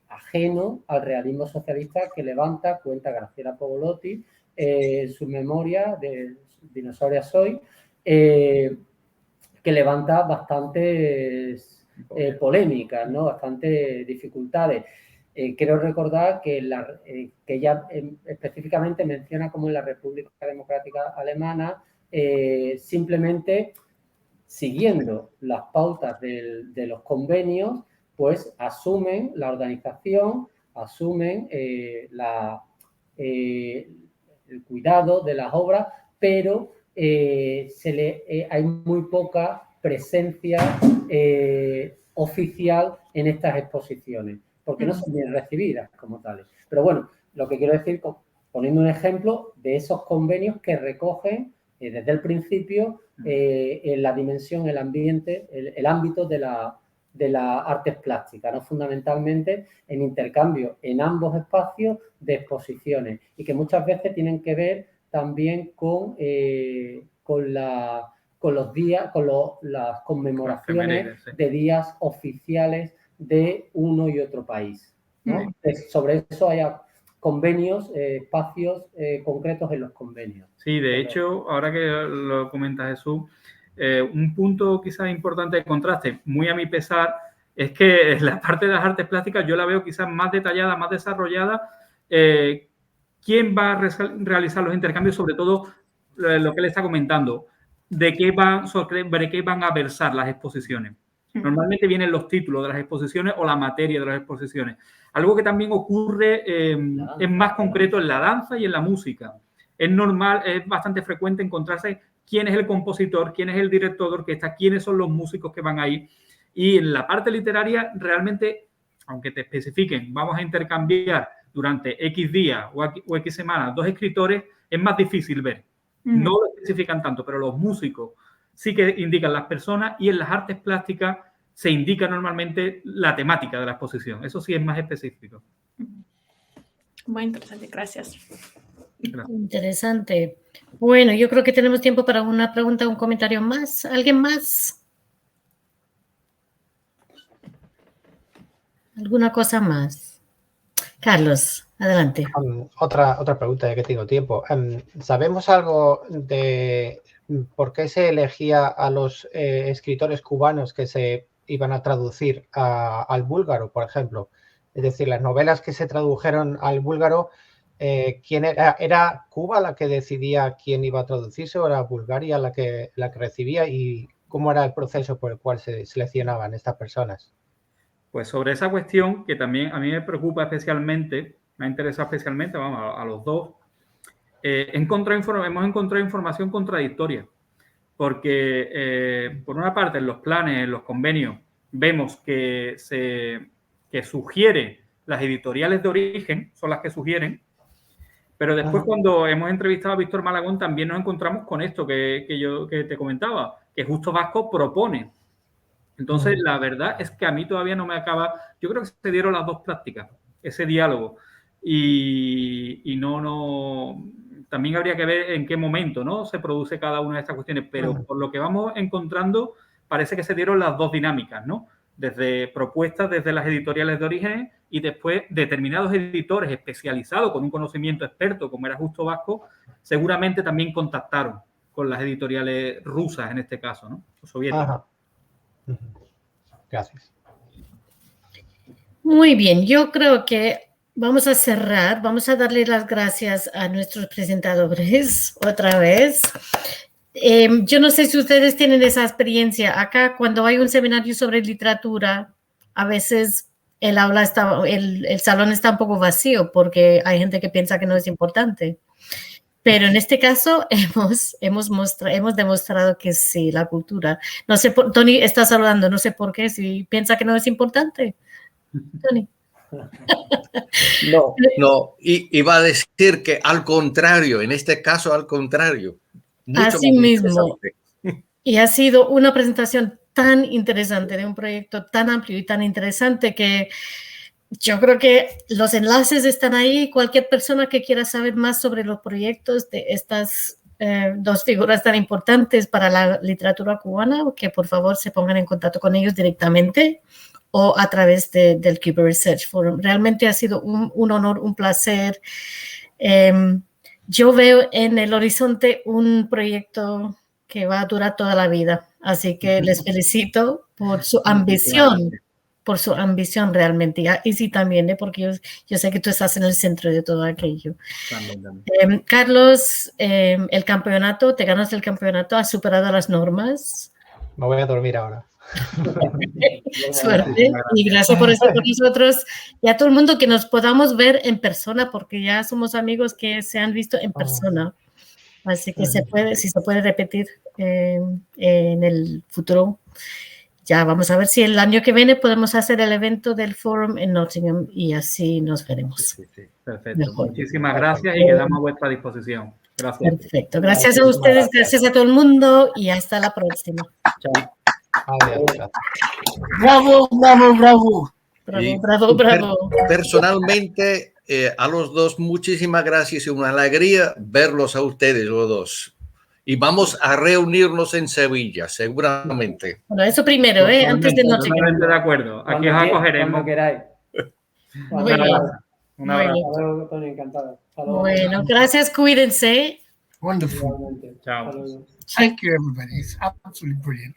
ajeno al realismo socialista que cuenta Graciela Pogolotti en su memoria de Dinosauria Soy, que levanta bastantes polémicas, ¿no?, bastantes dificultades. Quiero recordar que ella específicamente menciona cómo en la República Democrática Alemana, simplemente siguiendo las pautas de los convenios, pues asumen la organización, asumen el cuidado de las obras, pero hay muy poca presencia oficial en estas exposiciones, porque no son bien recibidas como tales. Pero bueno, lo que quiero decir, poniendo un ejemplo de esos convenios que recogen desde el principio en la dimensión, el ambiente, el ámbito de la artes plásticas, ¿no?, fundamentalmente en intercambio en ambos espacios de exposiciones, y que muchas veces tienen que ver también con los días, con las conmemoraciones de días oficiales de uno y otro país, ¿no? Sobre eso hay convenios, espacios concretos en los convenios. Sí, de hecho, ahora que lo comenta Jesús, un punto quizás importante de contraste, muy a mi pesar, es que la parte de las artes plásticas yo la veo quizás más detallada, más desarrollada. ¿Quién va a realizar los intercambios? Sobre todo lo que él está comentando, sobre qué van a versar las exposiciones. Normalmente vienen los títulos de las exposiciones o la materia de las exposiciones. Algo que también ocurre es más concreto en la danza y en la música. Es normal, es bastante frecuente encontrarse quién es el compositor, quién es el director de orquesta, quiénes son los músicos que van ahí. Y en la parte literaria realmente aunque te especifiquen, vamos a intercambiar durante X días o X semanas 2 escritores, es más difícil ver. No lo especifican tanto, pero los músicos sí que indican las personas, y en las artes plásticas se indica normalmente la temática de la exposición. Eso sí es más específico. Muy interesante, gracias. Interesante. Bueno, yo creo que tenemos tiempo para una pregunta, un comentario más. ¿Alguien más? ¿Alguna cosa más? Carlos, adelante. Otra pregunta, ya que tengo tiempo. ¿Sabemos algo de por qué se elegía a los escritores cubanos que se iban a traducir al búlgaro, por ejemplo? Es decir, las novelas que se tradujeron al búlgaro, ¿quién era Cuba la que decidía quién iba a traducirse, o era Bulgaria la que recibía? ¿Y cómo era el proceso por el cual se seleccionaban estas personas? Pues sobre esa cuestión, que también a mí me preocupa especialmente, me ha interesado especialmente, vamos, a los dos, hemos encontrado información contradictoria, porque por una parte en los planes, en los convenios, vemos que sugiere las editoriales de origen, son las que sugieren, pero después cuando hemos entrevistado a Víctor Malagón también nos encontramos con esto que te comentaba, que Justo Vasco propone. Entonces, la verdad es que a mí todavía no me acaba. Yo creo que se dieron las dos prácticas, ese diálogo. Y no. También habría que ver en qué momento, ¿no?, se produce cada una de estas cuestiones. Pero por lo que vamos encontrando, parece que se dieron las dos dinámicas, ¿no? Desde propuestas desde las editoriales de origen, y después determinados editores especializados con un conocimiento experto, como era Justo Vasco, seguramente también contactaron con las editoriales rusas en este caso, ¿no?, o soviéticas. Ajá. Gracias. Muy bien, yo creo que vamos a cerrar, vamos a darle las gracias a nuestros presentadores otra vez. Yo no sé si ustedes tienen esa experiencia. Acá, cuando hay un seminario sobre literatura, a veces el salón está un poco vacío porque hay gente que piensa que no es importante. Pero en este caso hemos demostrado que sí, la cultura. No sé, Tony está saludando, no sé por qué, si piensa que no es importante. Tony. No, iba a decir que al contrario, en este caso al contrario. Así mismo. Y ha sido una presentación tan interesante de un proyecto tan amplio y tan interesante que yo creo que los enlaces están ahí. Cualquier persona que quiera saber más sobre los proyectos de estas dos figuras tan importantes para la literatura cubana, que por favor se pongan en contacto con ellos directamente o a través del Cuba Research Forum. Realmente ha sido un honor, un placer. Yo veo en el horizonte un proyecto que va a durar toda la vida, así que les felicito por su ambición. Por su ambición realmente, y sí también, porque yo sé que tú estás en el centro de todo aquello. También. Carlos, el campeonato, te ganas el campeonato, has superado las normas. Me voy a dormir ahora. Suerte, y gracias por estar con nosotros, y a todo el mundo que nos podamos ver en persona, porque ya somos amigos que se han visto en persona. Así que si se puede repetir en el futuro. Ya vamos a ver si el año que viene podemos hacer el evento del Forum en Nottingham y así nos veremos. Sí. Perfecto. Mejor. Muchísimas gracias y quedamos a vuestra disposición. Gracias. Perfecto. Gracias a ustedes, gracias a todo el mundo y hasta la próxima. Chao. Adiós. Bravo. Bravo. Personalmente, a los dos, muchísimas gracias y una alegría verlos a ustedes los dos. Y vamos a reunirnos en Sevilla, seguramente. Bueno, eso primero, antes de noche. Totalmente de acuerdo. Aquí os acogeremos. Cuando queráis. Muy bien. Un abrazo. Hasta luego, Tony, encantado. Bueno, gracias, cuídense. Wonderful. Chao. Thank you, everybody. It's absolutely brilliant.